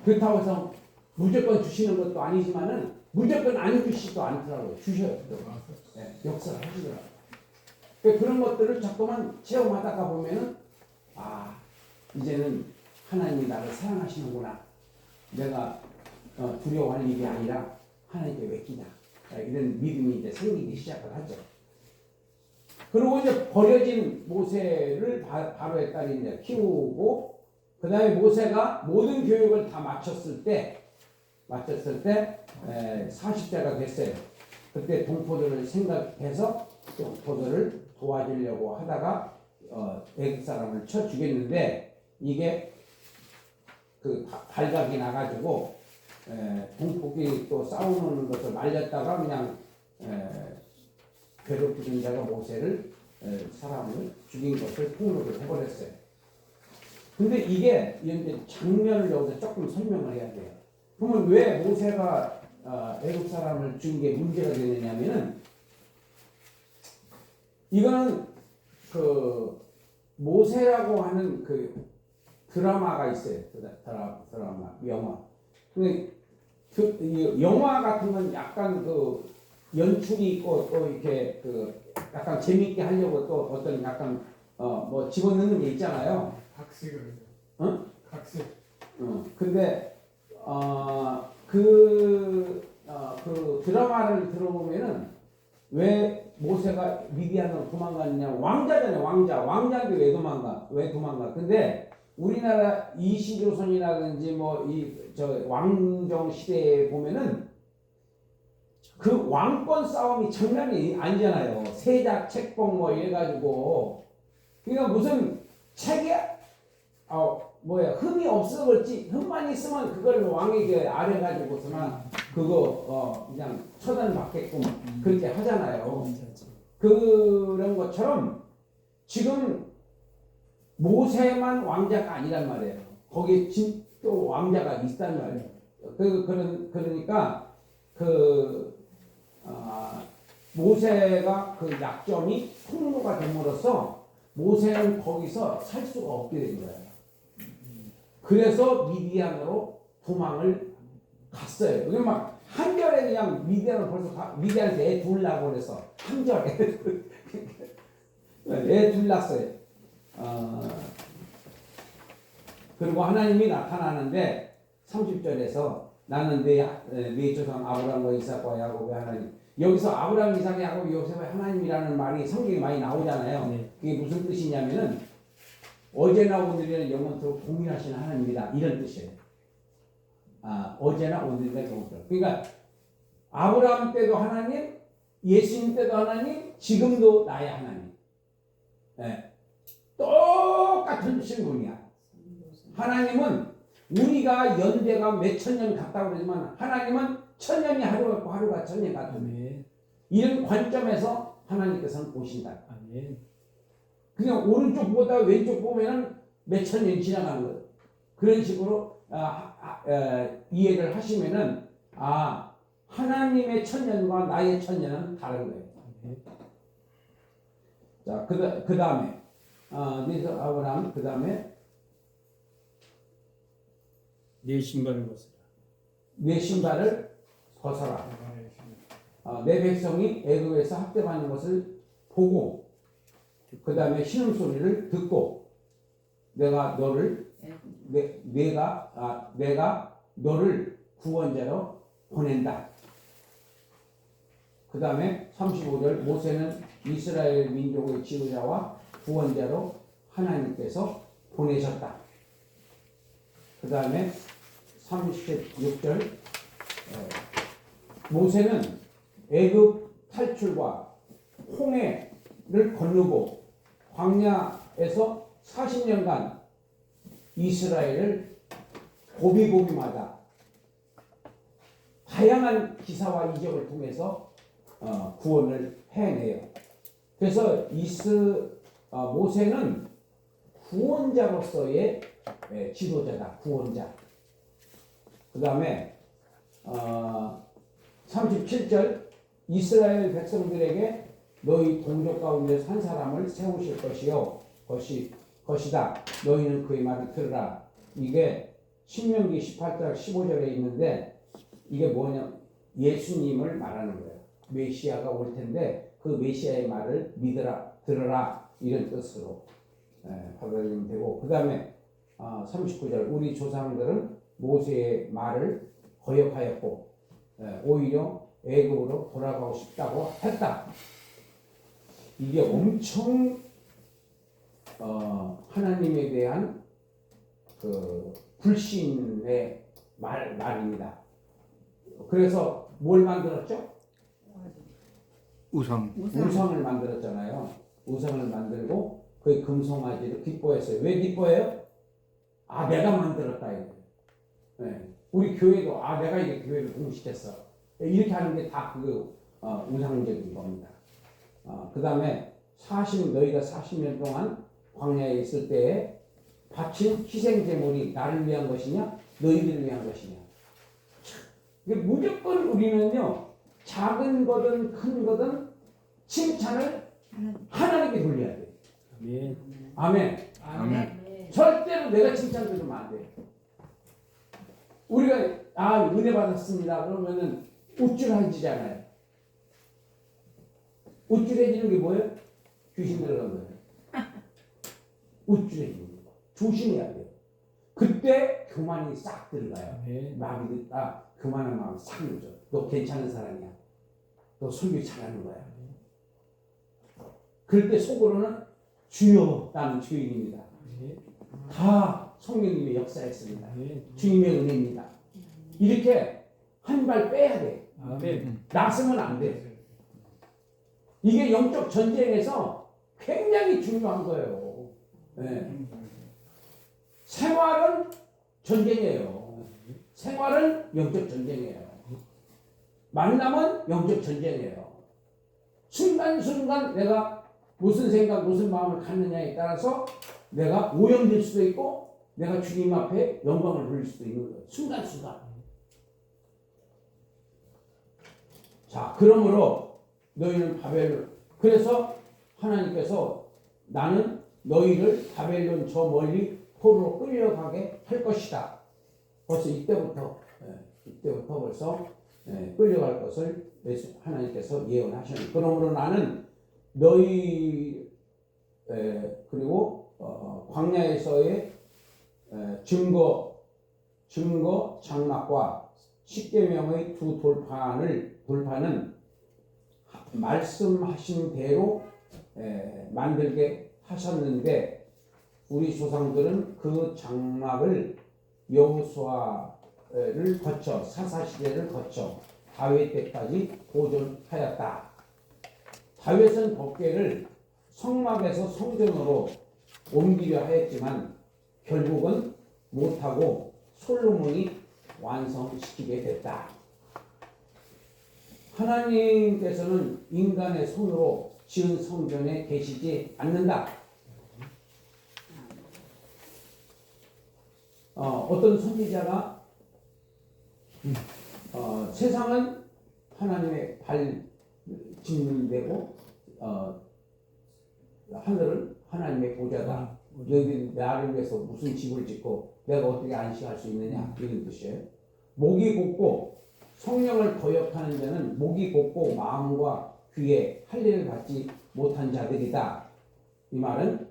Speaker 1: 그렇다고 해서 무조건 주시는 것도 아니지만은 무조건 안 주시지도 않더라고요. 주셔요. 역사를 하시더라고요. 그런 것들을 자꾸만 체험하다가 보면은 이제는 하나님이 나를 사랑하시는구나. 내가 두려워할 일이 아니라 하나님께 맡기다. 이런 믿음이 이제 생기기 시작을 하죠. 그리고 이제 버려진 모세를 바로의 딸이 이제 키우고 그 다음에 모세가 모든 교육을 다 마쳤을 때 40세가 됐어요. 그때 동포들을 생각해서 동포들을 도와주려고 하다가 애국 사람을 쳐 죽였는데 이게 그 발각이 나가지고 동포끼리 또 싸우는 것을 말렸다가 그냥 괴롭히는 자가 모세를 사람을 죽인 것을 폭로를 해버렸어요. 근데 이게 이제 장면을 여기서 조금 설명을 해야 돼요. 그러면 왜 모세가 애국 사람을 죽인 게 문제가 되느냐면은 이거는 그 모세라고 하는 그 드라마가 있어요. 드라마 영화. 근데 그 영화 같은 건 약간 그 연출이 있고 또 이렇게 그 약간 재밌게 하려고 또 어떤 약간 뭐 집어넣는 게 있잖아요.
Speaker 3: 각색을.
Speaker 1: 어?
Speaker 3: 각색.
Speaker 1: 근데 그 드라마를 들어보면은 왜 모세가 미디안으로 도망갔냐? 왕자잖아요, 왕자. 왕자인데 왜 도망가? 근데 우리나라 이시조선이라든지 뭐 저 왕정 시대에 보면은 그 왕권 싸움이 장난이 아니잖아요. 세작, 책봉 뭐 이래가지고 그러니까 무슨 책에 흠이 없어 그렇지 흠만 있으면 그걸 왕에게 아뢰가지고서나 그거 그냥 처단받게끔 그렇게 하잖아요. 그런 것처럼 지금 모세만 왕자가 아니란 말이에요. 거기에 또 왕자가 있단 말이에요. 그러니까 모세가 그 약점이 통로가 됨으로써 모세는 거기서 살 수가 없게 된 거예요. 그래서 미디안으로 도망을 갔어요. 그냥 막 한결에 그냥 미디안을 벌써 미디안에서 애 둘 낳고 그래서 한결에 애 둘 낳았어요. 그리고 하나님이 나타나는데 30절에서 나는 네 조상 아브라함과 이삭과 야곱의 하나님. 여기서 아브라함, 이삭, 야곱, 요셉의 하나님이라는 말이 성경에 많이 나오잖아요.
Speaker 3: 네.
Speaker 1: 그게 무슨 뜻이냐면은 어제나 오늘이나 영원토록 동일하신 하나님이다 이런 뜻이에요. 어제나 오늘이나 영원토록. 그러니까 아브라함 때도 하나님, 예수님 때도 하나님, 지금도 나의 하나님. 네. 똑같은 신분이야. 하나님은 우리가 연대가 몇천 년 같다고 그러지만 하나님은 천년이 하루 같고 하루가 천년 같은
Speaker 3: 아멘.
Speaker 1: 이런 관점에서 하나님께서는 보신다.
Speaker 3: 아멘.
Speaker 1: 그냥 오른쪽보다 왼쪽 보면은 몇천 년이 지나가는 거예요. 그런 식으로 이해를 하시면은 하나님의 천년과 나의 천년은 다른 거예요. 자, 그 다음에 그래서 아브라함 그 다음에
Speaker 3: 내 신발을 벗으라.
Speaker 1: 내 신발을 벗어라. 내 백성이 애굽에서 학대받는 것을 보고 그 다음에 신음소리를 듣고 내가 너를 구원자로 보낸다. 그 다음에 35절 모세는 이스라엘 민족의 지도자와 구원자로 하나님께서 보내셨다. 그 다음에 36절 모세는 애굽 탈출과 홍해를 건너고 광야에서 40년간 이스라엘을 고비고비마다 다양한 기사와 이적을 통해서 구원을 해내요. 그래서 모세는 구원자로서의 지도자다. 구원자. 그 다음에 37절 이스라엘 백성들에게 너희 동족 가운데 한 사람을 세우실 것이다. 너희는 그의 말을 들으라. 이게 신명기 18장 15절에 있는데 이게 뭐냐? 예수님을 말하는 거예요. 메시아가 올 텐데 그 메시아의 말을 믿으라, 들으라 이런 뜻으로 받아들이면 되고 그 다음에 39절 우리 조상들은 모세의 말을 거역하였고 오히려 애굽으로 돌아가고 싶다고 했다. 이게 엄청 하나님에 대한 그 불신의 말입니다. 그래서 뭘 만들었죠? 우상을 만들었잖아요. 우상을 만들고 그 금송아지를 기뻐했어요. 왜 기뻐해요? 내가 만들었다 이거. 우리 교회도 내가 이게 교회를 공식했어. 이렇게 하는 게 다 그 우상적인 겁니다. 그 다음에 너희가 40년 동안 광야에 있을 때에 바친 희생 제물이 나를 위한 것이냐, 너희들을 위한 것이냐. 무조건 우리는요, 작은 거든 큰 거든 칭찬을 하나님께 돌려야 돼.
Speaker 3: 아멘.
Speaker 1: 아멘.
Speaker 3: 아멘.
Speaker 1: 절대로 내가 칭찬 들으면 안 돼. 우리가 은혜 받았습니다. 그러면은 우쭐해지잖아요. 우쭐해지는 게 뭐예요? 귀신 들어간 거예요. 우쭐해지는 거. 조심해야 돼요. 그때 교만이 싹 들어가요. 마귀 교만한 마음 싹 넣죠. 너 괜찮은 사람이야. 너 설교 잘하는 거야. 그럴 때 속으로는 주여 나는 주인입니다. 다 성령님의 역사였습니다. 주님의 은혜입니다. 이렇게 한 발 빼야 돼. 나서면 안 돼. 이게 영적 전쟁에서 굉장히 중요한 거예요. 생활은 전쟁이에요. 생활은 영적 전쟁이에요. 만남은 영적 전쟁이에요. 순간순간 내가 무슨 생각, 무슨 마음을 갖느냐에 따라서 내가 오염될 수도 있고 내가 주님 앞에 영광을 돌릴 수도 있는 거예요. 순간순간. 자, 그러므로 너희는 그래서 하나님께서 나는 너희를 바벨론 저 멀리 포로로 끌려가게 할 것이다. 벌써 이때부터 벌써 끌려갈 것을 하나님께서 예언하셨는. 그러므로 나는 너희 그리고 광야에서의 증거 장막과 십계명의 두 돌판은 말씀하신 대로 만들게 하셨는데 우리 조상들은 그 장막을 여호수아를 거쳐 사사시대를 거쳐 다윗 때까지 보존하였다. 다윗은 법궤를 성막에서 성전으로 옮기려 하였지만 결국은 못하고 솔로몬이 완성시키게 됐다. 하나님께서는 인간의 손으로 지은 성전에 계시지 않는다. 어떤 선지자가 세상은 하나님의 발 짚는 데고 하늘은 하나님의 보좌다. 너희들이 나를 위해서 무슨 집을 짓고 내가 어떻게 안식할 수 있느냐 이런 뜻이에요. 목이 곧고 성령을 거역하는 자는 목이 곧고 마음과 귀에 할례를 받지 못한 자들이다. 이 말은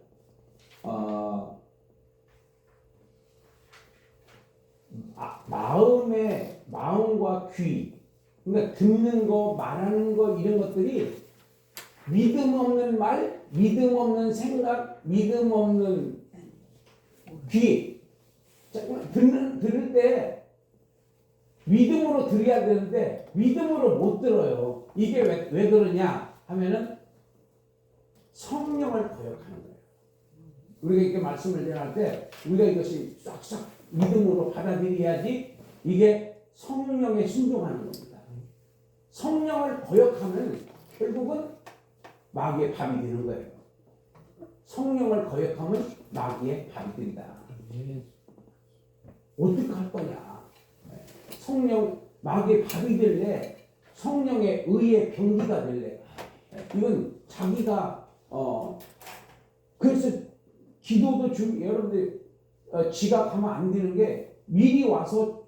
Speaker 1: 마음과 귀, 그러니까 듣는 거, 말하는 거 이런 것들이 믿음 없는 말, 믿음 없는 생각, 믿음 없는 귀. 들을 때 믿음으로 들어야 되는데 믿음으로 못 들어요. 이게 왜 그러냐 하면은 성령을 거역하는 거예요. 우리가 이렇게 말씀을 전할 때 우리가 이것이 싹싹 믿음으로 받아들여야지 이게 성령에 순종하는 겁니다. 성령을 거역하면 결국은 마귀의 밥이 되는 거예요. 성령을 거역하면 마귀의 밥이 된다. 어떻게 할 거냐? 마귀의 밥이 될래? 성령의 의의 병기가 될래? 이건 자기가 그래서 기도도 여러분들 지각하면 안 되는 게 미리 와서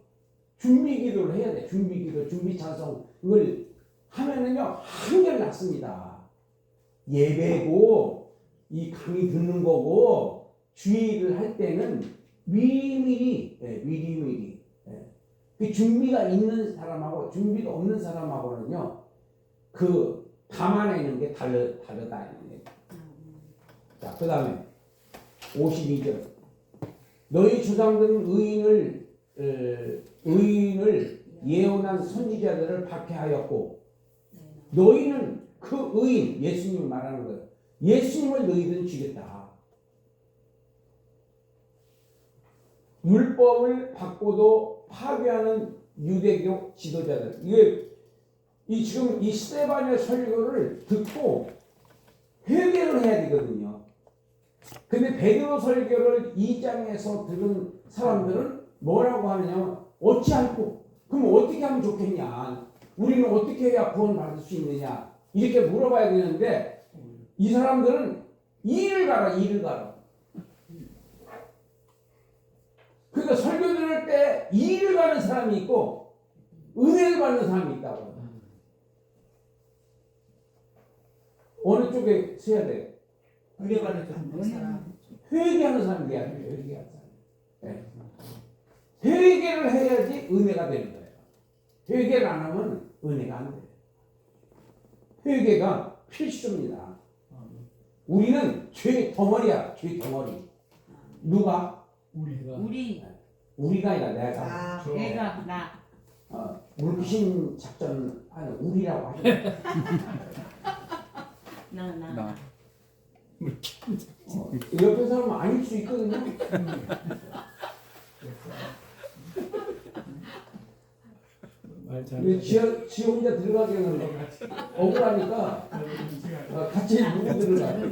Speaker 1: 준비 기도를 해야 돼. 준비 기도, 준비 찬송 이걸 하면은요 한결 낫습니다. 예배고 이 강의 듣는 거고 주의를 할 때는 미리미리 그 준비가 있는 사람하고 준비가 없는 사람하고는요 그 감안하는 게 다르다. 자, 그 다음에 52절. 너희 조상들은 의인을 예언한 선지자들을 박해하였고 너희는 그 의인 예수님을 말하는 거예요. 예수님을 너희들은 죽였다. 율법을 받고도 파괴하는 유대교 지도자들. 이게 지금 이 스데반의 설교를 듣고 회개를 해야 되거든요. 근데 베드로 설교를 2장에서 들은 사람들은 뭐라고 하느냐? 어찌할꼬? 그럼 어떻게 하면 좋겠냐? 우리는 어떻게 해야 구원 받을 수 있느냐? 이렇게 물어봐야 되는데 이 사람들은 일을 가라. 그러니까 설교 들을 때 일을 가는 사람이 있고 은혜를 받는 사람이 있다고. 어느 쪽에 서야 돼?
Speaker 4: 은혜받는 사람.
Speaker 1: 회개하는 사람이 돼야 돼요. 회개하는 사람. 네. 회개를 해야지 은혜가 되는 거예요. 회개를 안 하면 은혜가 안 돼요. 회개가 필수입니다. 우리는 죄 덩어리야. 죄 덩어리. 누가? 우리가 아니라 내가.
Speaker 4: 내가 나.
Speaker 1: 물귀신 작전 하는 우리라고 하죠.
Speaker 4: 나.
Speaker 1: 옆에 사람은 아닐 수 있거든요. 지 혼자 들어가기는 억울하니까 같이 누구 들어가요?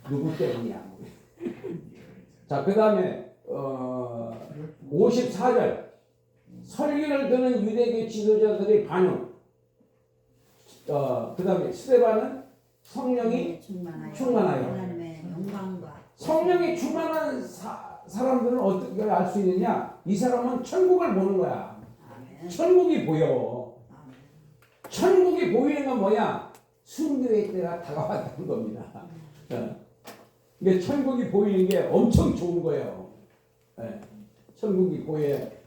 Speaker 1: 누구 때문이야? 자, 그 다음에 54절 설교를 듣는 유대교 지도자들의 반응. 그 다음에 스데반은 성령이
Speaker 4: 충만하여
Speaker 1: 충만하여.
Speaker 4: 하나님의 영광과
Speaker 1: 성령이 충만한 사람들은 어떻게 알 수 있느냐? 이 사람은 천국을 보는 거야.
Speaker 4: 아멘.
Speaker 1: 천국이 보여.
Speaker 4: 아멘.
Speaker 1: 천국이 보이는 건 뭐야? 순교의 때가 다가왔다는 겁니다. 근데 천국이 보이는 게 엄청 좋은 거예요. 예. 천국이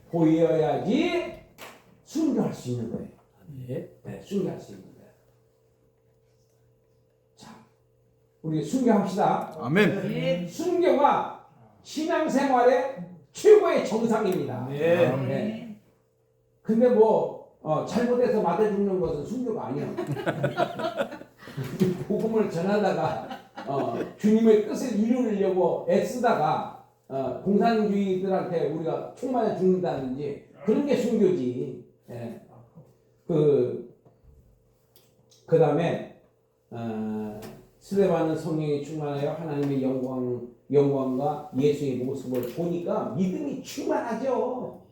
Speaker 1: 보여야지 순교할 수 있는 거예요.
Speaker 3: 네.
Speaker 1: 네, 순교할 수 있는 거예요. 자, 우리 순교합시다.
Speaker 2: 아멘.
Speaker 1: 순교가 신앙생활의 최고의 정상입니다.
Speaker 3: 네.
Speaker 1: 네. 근데 잘못해서 맞아 죽는 것은 순교가 아니야. 복음을 전하다가 주님의 뜻을 이루려고 애쓰다가 공산주의들한테 우리가 총 맞아 죽는다든지 그런 게 순교지. 예. 그다음에 스데반은 성령이 충만하여 하나님의 영광과 예수의 모습을 보니까 믿음이 충만하죠.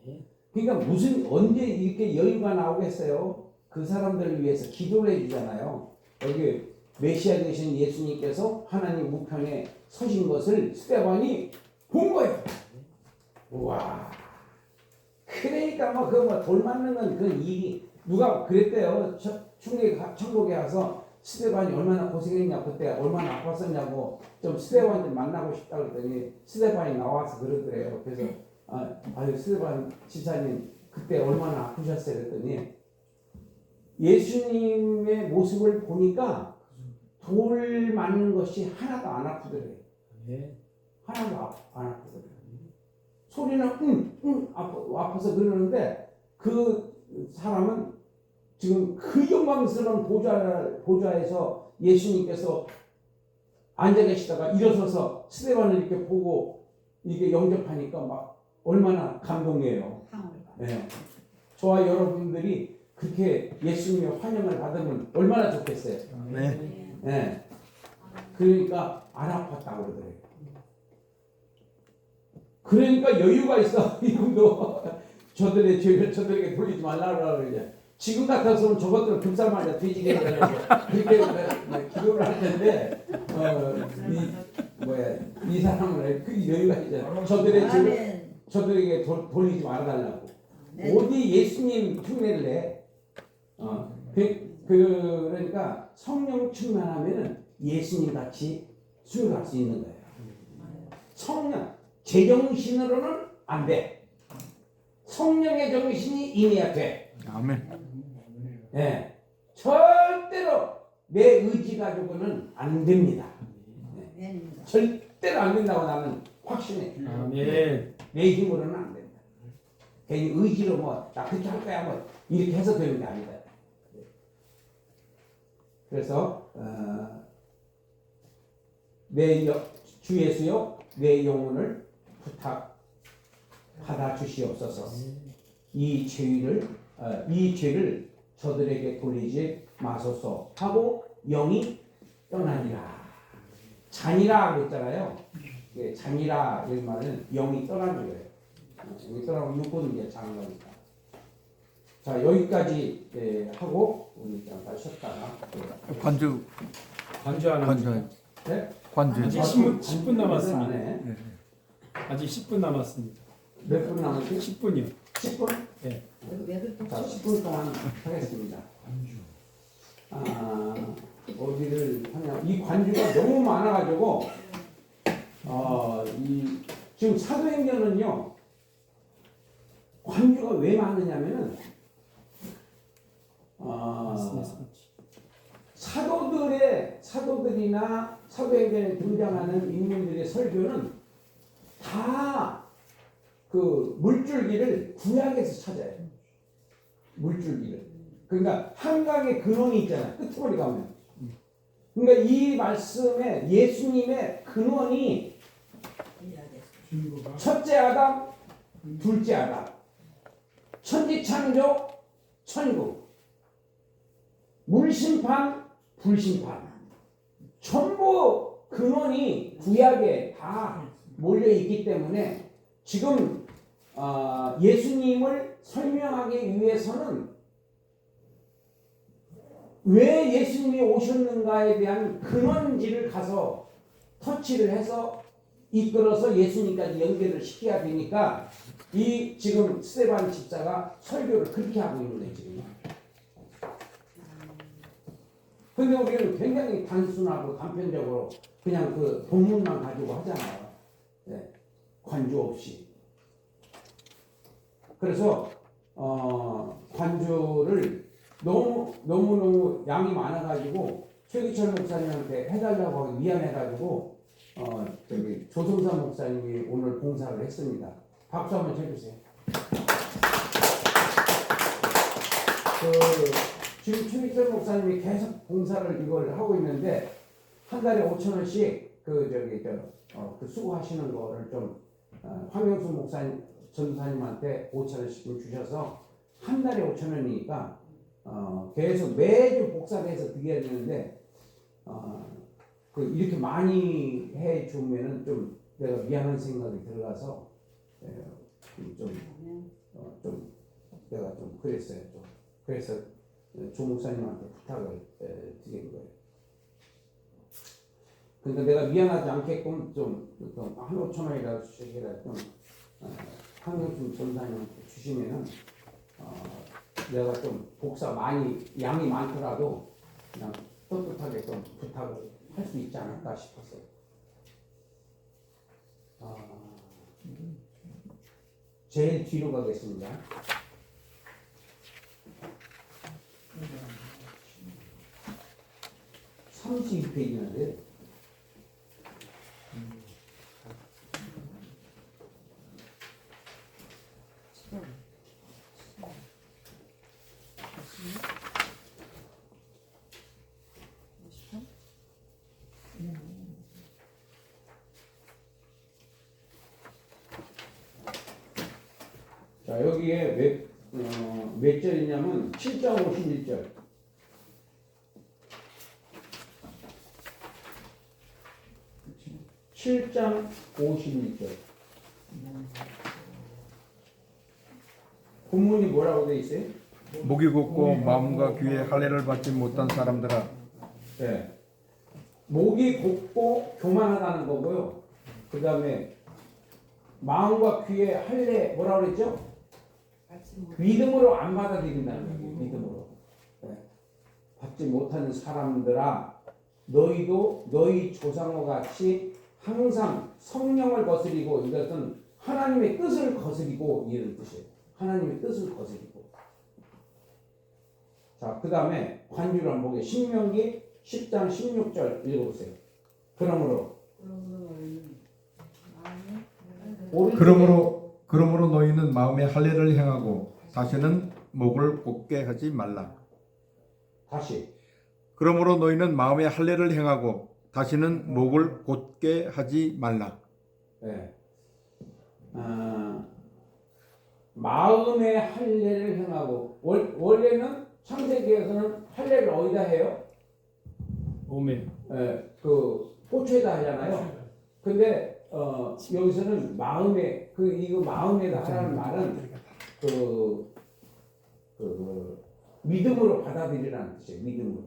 Speaker 1: 그러니까 언제 이렇게 여유가 나오겠어요? 그 사람들을 위해서 기도를 해주잖아요. 여기 메시아 되신 예수님께서 하나님 우편에 서신 것을 스데반이 본 거예요. 우와. 그러니까 돌 맞는 건 그 일이 누가 그랬대요. 천국에 가서 스데반이 얼마나 고생했냐, 그때 얼마나 아팠었냐고 좀 스데반을 만나고 싶다 그랬더니 스데반이 나와서 그러더래요. 그래서 아유 스데반 지사님 그때 얼마나 아프셨어요 그랬더니 예수님의 모습을 보니까 돌 맞는 것이 하나도 안 아프더래요.
Speaker 3: 네.
Speaker 1: 하나도 안 아프더래요. 소리는 아파서 그러는데 그 사람은 지금 그 영광스러운 보좌에서 예수님께서 앉아 계시다가 일어서서 스데반을 이렇게 보고 이게 영접하니까 막 얼마나 감동이에요. 네. 저와 여러분들이 그렇게 예수님의 환영을 받으면 얼마나 좋겠어요.
Speaker 2: 네.
Speaker 1: 네. 그러니까 안 아팠다고 그러더래요. 그러니까 여유가 있어. 이분도 저들의 죄를 저들에게 돌리지 말라고 그러죠. 지금 같아서는 저것들은 금살마자 돼지게 그렇게 기도를 할 텐데 이 사람은 그 여유가 있잖아. 저들의 죄를 저들에게 돌리지 말아달라고. 어디 예수님 흉내를 내. 그러니까 성령 충만하면은 예수님 같이 순교할 수 있는 거예요. 성령 제정신으로는 안 돼. 성령의 정신이 임해야 돼.
Speaker 2: 아멘.
Speaker 1: 네. 절대로 내 의지 가지고는 안 됩니다. 네. 절대로 안 된다고 나는 확신해.
Speaker 3: 아멘.
Speaker 1: 내 힘으로는 안 된다. 괜히 의지로 나 그렇게 할 거야 이렇게 해서 되는 게 아니다. 그래서 주 예수여 내 영혼을 부탁 받아 주시옵소서. 이 죄를 저들에게 돌리지 마소서 하고 영이 떠나니라. 잔이라 그랬잖아요. 잔이라 이 말은 영이 떠나는 거예요. 영이 떠나고 육고는 이제 잔 거니까. 자 여기까지 하고 우리 잠깐 쉬었다가
Speaker 2: 관주
Speaker 3: 관주하는
Speaker 1: 네?
Speaker 2: 관주.
Speaker 3: 아직 10분 남았습니다.
Speaker 1: 네.
Speaker 3: 아직 10분 남았습니다.
Speaker 1: 몇 분 남았지?
Speaker 3: 10분이요.
Speaker 1: 10분?
Speaker 3: 네.
Speaker 1: 자 10분 동안 하겠습니다. 어디를 하냐? 이 관주가 너무 많아가지고 지금 사도행전은요 관주가 왜 많으냐면은 사도들이나 사도행전에 등장하는 인물들의 설교는 다 그 물줄기를 구약에서 찾아요. 물줄기를. 그러니까 한강의 근원이 있잖아요. 끄트머리 가면. 그러니까 이 말씀에 예수님의 근원이 첫째 아담, 둘째 아담, 천지창조, 천국, 물심판, 불심판, 전부 근원이 구약에 다 몰려 있기 때문에 지금 예수님을 설명하기 위해서는 왜 예수님이 오셨는가에 대한 근원지를 가서 터치를 해서 이끌어서 예수님까지 연결을 시켜야 되니까 이 지금 스테반 집사가 설교를 그렇게 하고 있는 거예요 지금. 근데 우리는 굉장히 단순하고 단편적으로 그냥 그 본문만 가지고 하잖아요. 네. 관주 없이. 그래서 관주를 너무 양이 많아가지고 최기철 목사님한테 해달라고 하고 미안해가지고 저기 조성산 목사님이 오늘 봉사를 했습니다. 박수 한번 쳐주세요. 지금 최기철 목사님이 계속 봉사를 이걸 하고 있는데 한 달에 5,000원씩 그 수고하시는 거를 좀 황영수 목사님 전도사님한테 5,000원씩 좀 주셔서 한 달에 5,000원이니까 계속 매주 복사해서 드려야 되는데 이렇게 많이 해 주면은 좀 내가 미안한 생각이 들어가서 좀 내가 좀 그랬어요. 그래서 조 목사님한테 부탁을 드린 거예요. 그러니까 내가 미안하지 않게끔 좀 한 5,000원이라도 주시기라 좀 황영수 전도사님한테 주시면은 내가 좀 복사 많이 양이 많더라도 그냥 떳떳하게 좀 부탁을 할 수 있지 않을까 싶었어요. 제일 뒤로 가겠습니다. 32페이지인데 자, 여기에 몇 절이냐면 7장 51절. 7장 51절. 본문이 뭐라고 돼 있어요?
Speaker 2: 목이 곧고 마음과 귀에 할례를 받지 못한 사람들아.
Speaker 1: 네. 목이 곧고 교만하다는 거고요. 그 다음에 마음과 귀에 할례 뭐라고 그랬죠? 믿음으로 안 받아들인다는 거예요. 믿음으로. 네. 받지 못하는 사람들아, 너희도 너희 조상과 같이 항상 성령을 거스리고, 이것은 하나님의 뜻을 거스리고 이런 뜻이에요. 하나님의 뜻을 거스리고. 자, 그 다음에 관주를 한번 보게. 신명기 10장 16절 읽어보세요.
Speaker 2: 그러므로 너희는 마음에 할례를 행하고 다시는 목을 곧게 하지 말라.
Speaker 1: 다시.
Speaker 2: 그러므로 너희는 마음에 할례를 행하고 다시는 목을 곧게 하지 말라.
Speaker 1: 네. 마음의 할례를 행하고, 원래는 창세기에서는 할례를 어디다 해요?
Speaker 3: 몸에.
Speaker 1: 그 호초에다 하잖아요. 근데 여기서는 마음에 이거 마음에다 하라는 말은 믿음으로 받아들이라는 뜻이에요. 믿음으로.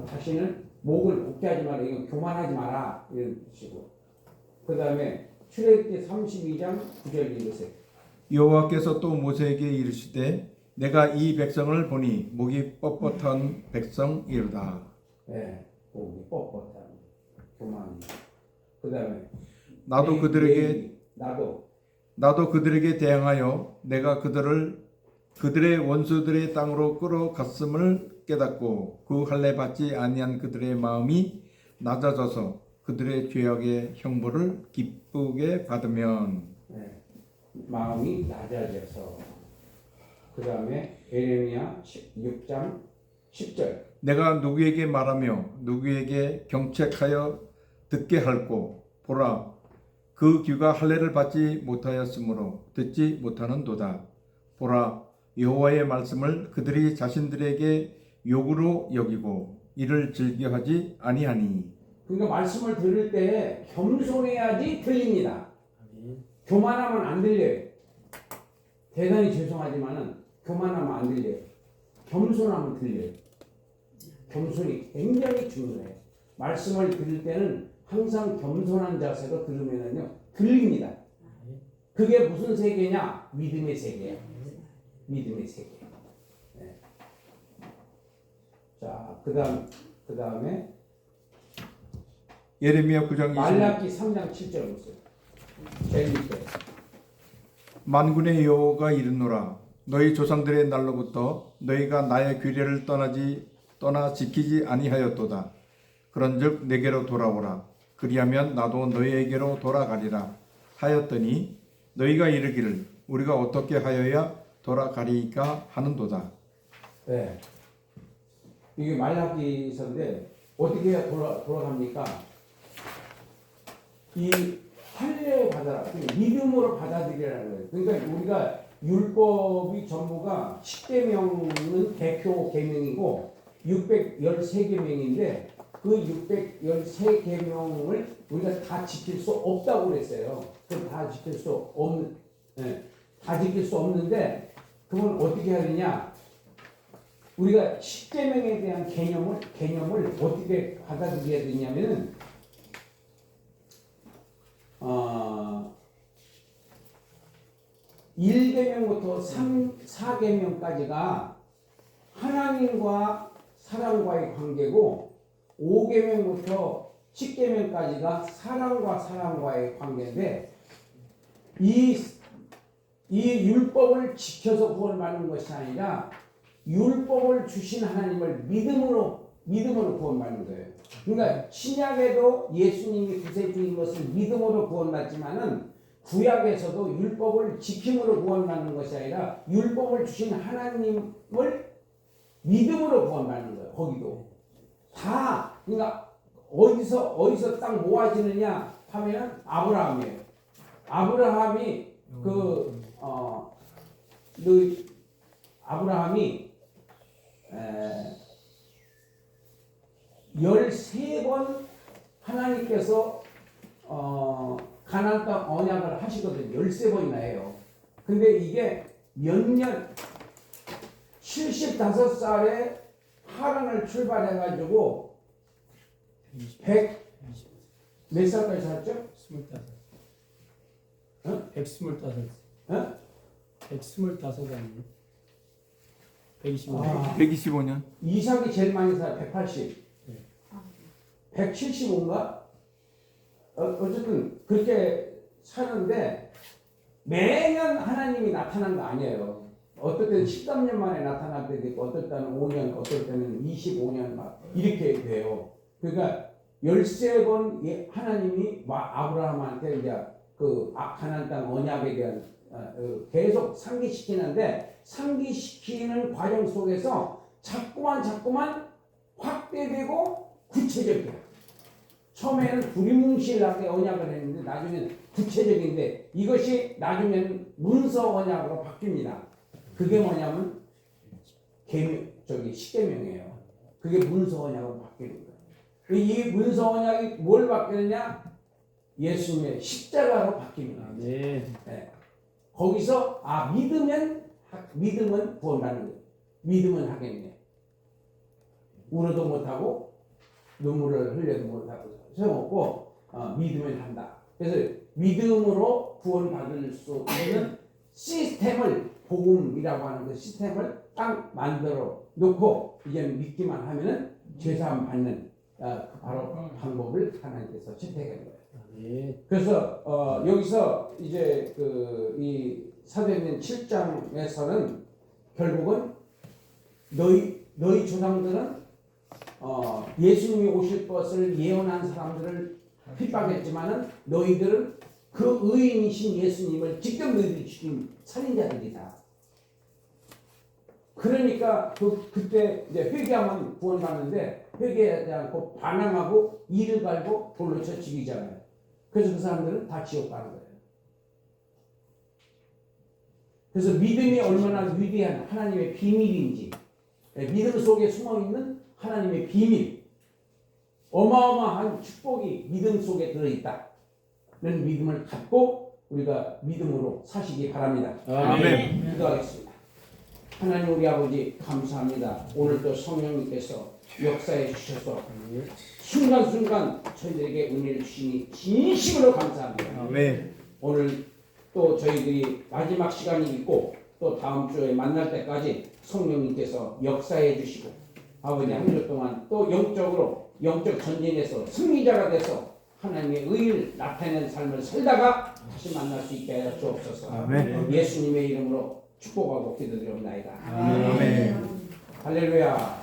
Speaker 1: 다시는 목을 곧게 하지 마라. 이건 교만하지 마라. 이런 뜻이고. 그 다음에 출애굽기 32장 9절 읽으세요.
Speaker 2: 여호와께서 또 모세에게 이르시되 내가 이 백성을 보니 목이 뻣뻣한 백성이로다.
Speaker 1: 네, 목이 뻣뻣한 교만. 그 다음에
Speaker 2: 나도 그들에게 대항하여 내가 그들의 원수들의 땅으로 끌어갔음을 깨닫고 그 할례 받지 아니한 그들의 마음이 낮아져서 그들의 죄악의 형벌을 기쁘게 받으면.
Speaker 1: 네, 마음이 낮아져서. 그 다음에 에레미야 6장 10절.
Speaker 2: 내가 누구에게 말하며 누구에게 경책하여 듣게 할꼬. 보라, 그 귀가 할례를 받지 못하였으므로 듣지 못하는도다. 보라, 여호와의 말씀을 그들이 자신들에게 욕으로 여기고 이를 즐겨하지 아니하니.
Speaker 1: 그러니까 말씀을 들을 때 겸손해야지 들립니다. 교만하면 안 들려요. 대단히 죄송하지만은 교만하면 안 들려요. 겸손하면 들려요. 겸손이 굉장히 중요해요. 말씀을 들을 때는 항상 겸손한 자세로 들으면은요 들립니다. 그게 무슨 세계냐? 믿음의 세계야. 믿음의 세계. 네. 자, 그다음에
Speaker 2: 예레미야 9장 20절.
Speaker 1: 말라기 3장 7절 보세요. 제일 밑에.
Speaker 2: 만군의 여호와가 이르노라 너희 조상들의 날로부터 너희가 나의 규례를 떠나 지키지 아니하였도다. 그런즉 내게로 돌아오라. 그리하면 나도 너희에게로 돌아가리라 하였더니 너희가 이르기를 우리가 어떻게 하여야 돌아가리까 하는도다.
Speaker 1: 네. 이게 말라기서인데 어떻게 해야 돌아갑니까? 이 할례 받아라. 믿음으로 받아들이라는 거예요. 그러니까 우리가 율법이 전부가 10계명은 대표 계명이고 613계명인데 그 613계명을 우리가 다 지킬 수 없다고 그랬어요. 그럼 다 지킬 수 없는데 그건 어떻게 해야 되냐? 우리가 10계명에 대한 개념을 어떻게 받아들여야 되냐면은 1계명부터 4계명까지가 하나님과 사람과의 관계고 5계명부터 10계명까지가 사람과 사람과의 관계인데 이 율법을 지켜서 구원받는 것이 아니라 율법을 주신 하나님을 믿음으로 구원받는 거예요. 그러니까 신약에도 예수님이 구세주인 것을 믿음으로 구원받지만은 구약에서도 율법을 지킴으로 구원받는 것이 아니라 율법을 주신 하나님을 믿음으로 구원받는 거예요. 거기도 다 그러니까 어디서 딱 모아지느냐 하면은 아브라함이에요. 아브라함이 아브라함이 13번 하나님께서 가나안 땅 언약을 하시거든요. 13번이나 해요. 근데 이게 몇 년 75살에 하란을 출발해가지고 100 몇 살까지 살았죠?
Speaker 3: 25.
Speaker 1: 어?
Speaker 3: 125.
Speaker 1: 어?
Speaker 3: 125 아니에요? 125.
Speaker 2: 125년.
Speaker 1: 이삭이 제일 많이 살아 180.
Speaker 3: 네.
Speaker 1: 175인가? 어쨌든 그렇게 사는데 매년 하나님이 나타난 거 아니에요. 어떨 때는 13년 만에 나타날 때도 있고 어떨 때는 5년, 어떨 때는 25년 막 이렇게 돼요. 그러니까 13번 하나님이 아브라함한테 이제 그 가나안 땅 언약에 대한 계속 상기시키는데 상기시키는 과정 속에서 자꾸만 확대되고 구체적이야. 처음에는 두리뭉실하게 언약을 했는데 나중에는 구체적인데 이것이 나중에는 문서 언약으로 바뀝니다. 그게 뭐냐면 십계명이에요. 그게 문서 언약으로 바뀌는 거예요. 이 문서 언약이 뭘 바뀌느냐? 예수님의 십자가로 바뀝니다.
Speaker 3: 네.
Speaker 1: 네. 거기서 믿음은 구원받는 거예요. 믿음은 하겠네. 울어도 못하고 눈물을 흘려도 못하고 소용없고 믿으면 한다. 그래서 믿음으로 구원받을 수 있는 시스템을 복음이라고 하는 그 시스템을 딱 만들어 놓고 이제 믿기만 하면은 죄사함 받는 바로 방법을 하나님께서 채택한 거예요.
Speaker 3: 네.
Speaker 1: 그래서 여기서 이제 이 사도행전 7장에서는 결국은 너희 조상들은 예수님이 오실 것을 예언한 사람들을 핍박했지만은 너희들은 그 의인이신 예수님을 직접 너희들이 죽인 살인자들이다. 그러니까 그때 이제 회개하면 구원받는데 회개하지 않고 반항하고 이를 갈고 돌로 쳐 죽이잖아요. 그래서 그 사람들은 다 지옥 가는 거예요. 그래서 믿음이 얼마나 위대한 하나님의 비밀인지, 믿음 속에 숨어있는 하나님의 비밀, 어마어마한 축복이 믿음 속에 들어있다는 믿음을 갖고 우리가 믿음으로 사시기 바랍니다.
Speaker 3: 아멘.
Speaker 1: 기도하겠습니다. 하나님 우리 아버지 감사합니다. 오늘 또 성령님께서 역사해 주셔서 순간순간 저희들에게 은혜를 주시니 진심으로 감사합니다.
Speaker 2: 아멘.
Speaker 1: 오늘 또 저희들이 마지막 시간이 있고 또 다음 주에 만날 때까지 성령님께서 역사해 주시고 아버지 한 주 동안 또 영적으로 영적 전진에서 승리자가 돼서 하나님의 의를 나타내는 삶을 살다가 다시 만날 수 있게 하여 주옵소서.
Speaker 2: 아멘.
Speaker 1: 예수님의 이름으로 축복하고 기도드리옵나이다.
Speaker 2: 아멘.
Speaker 1: 할렐루야.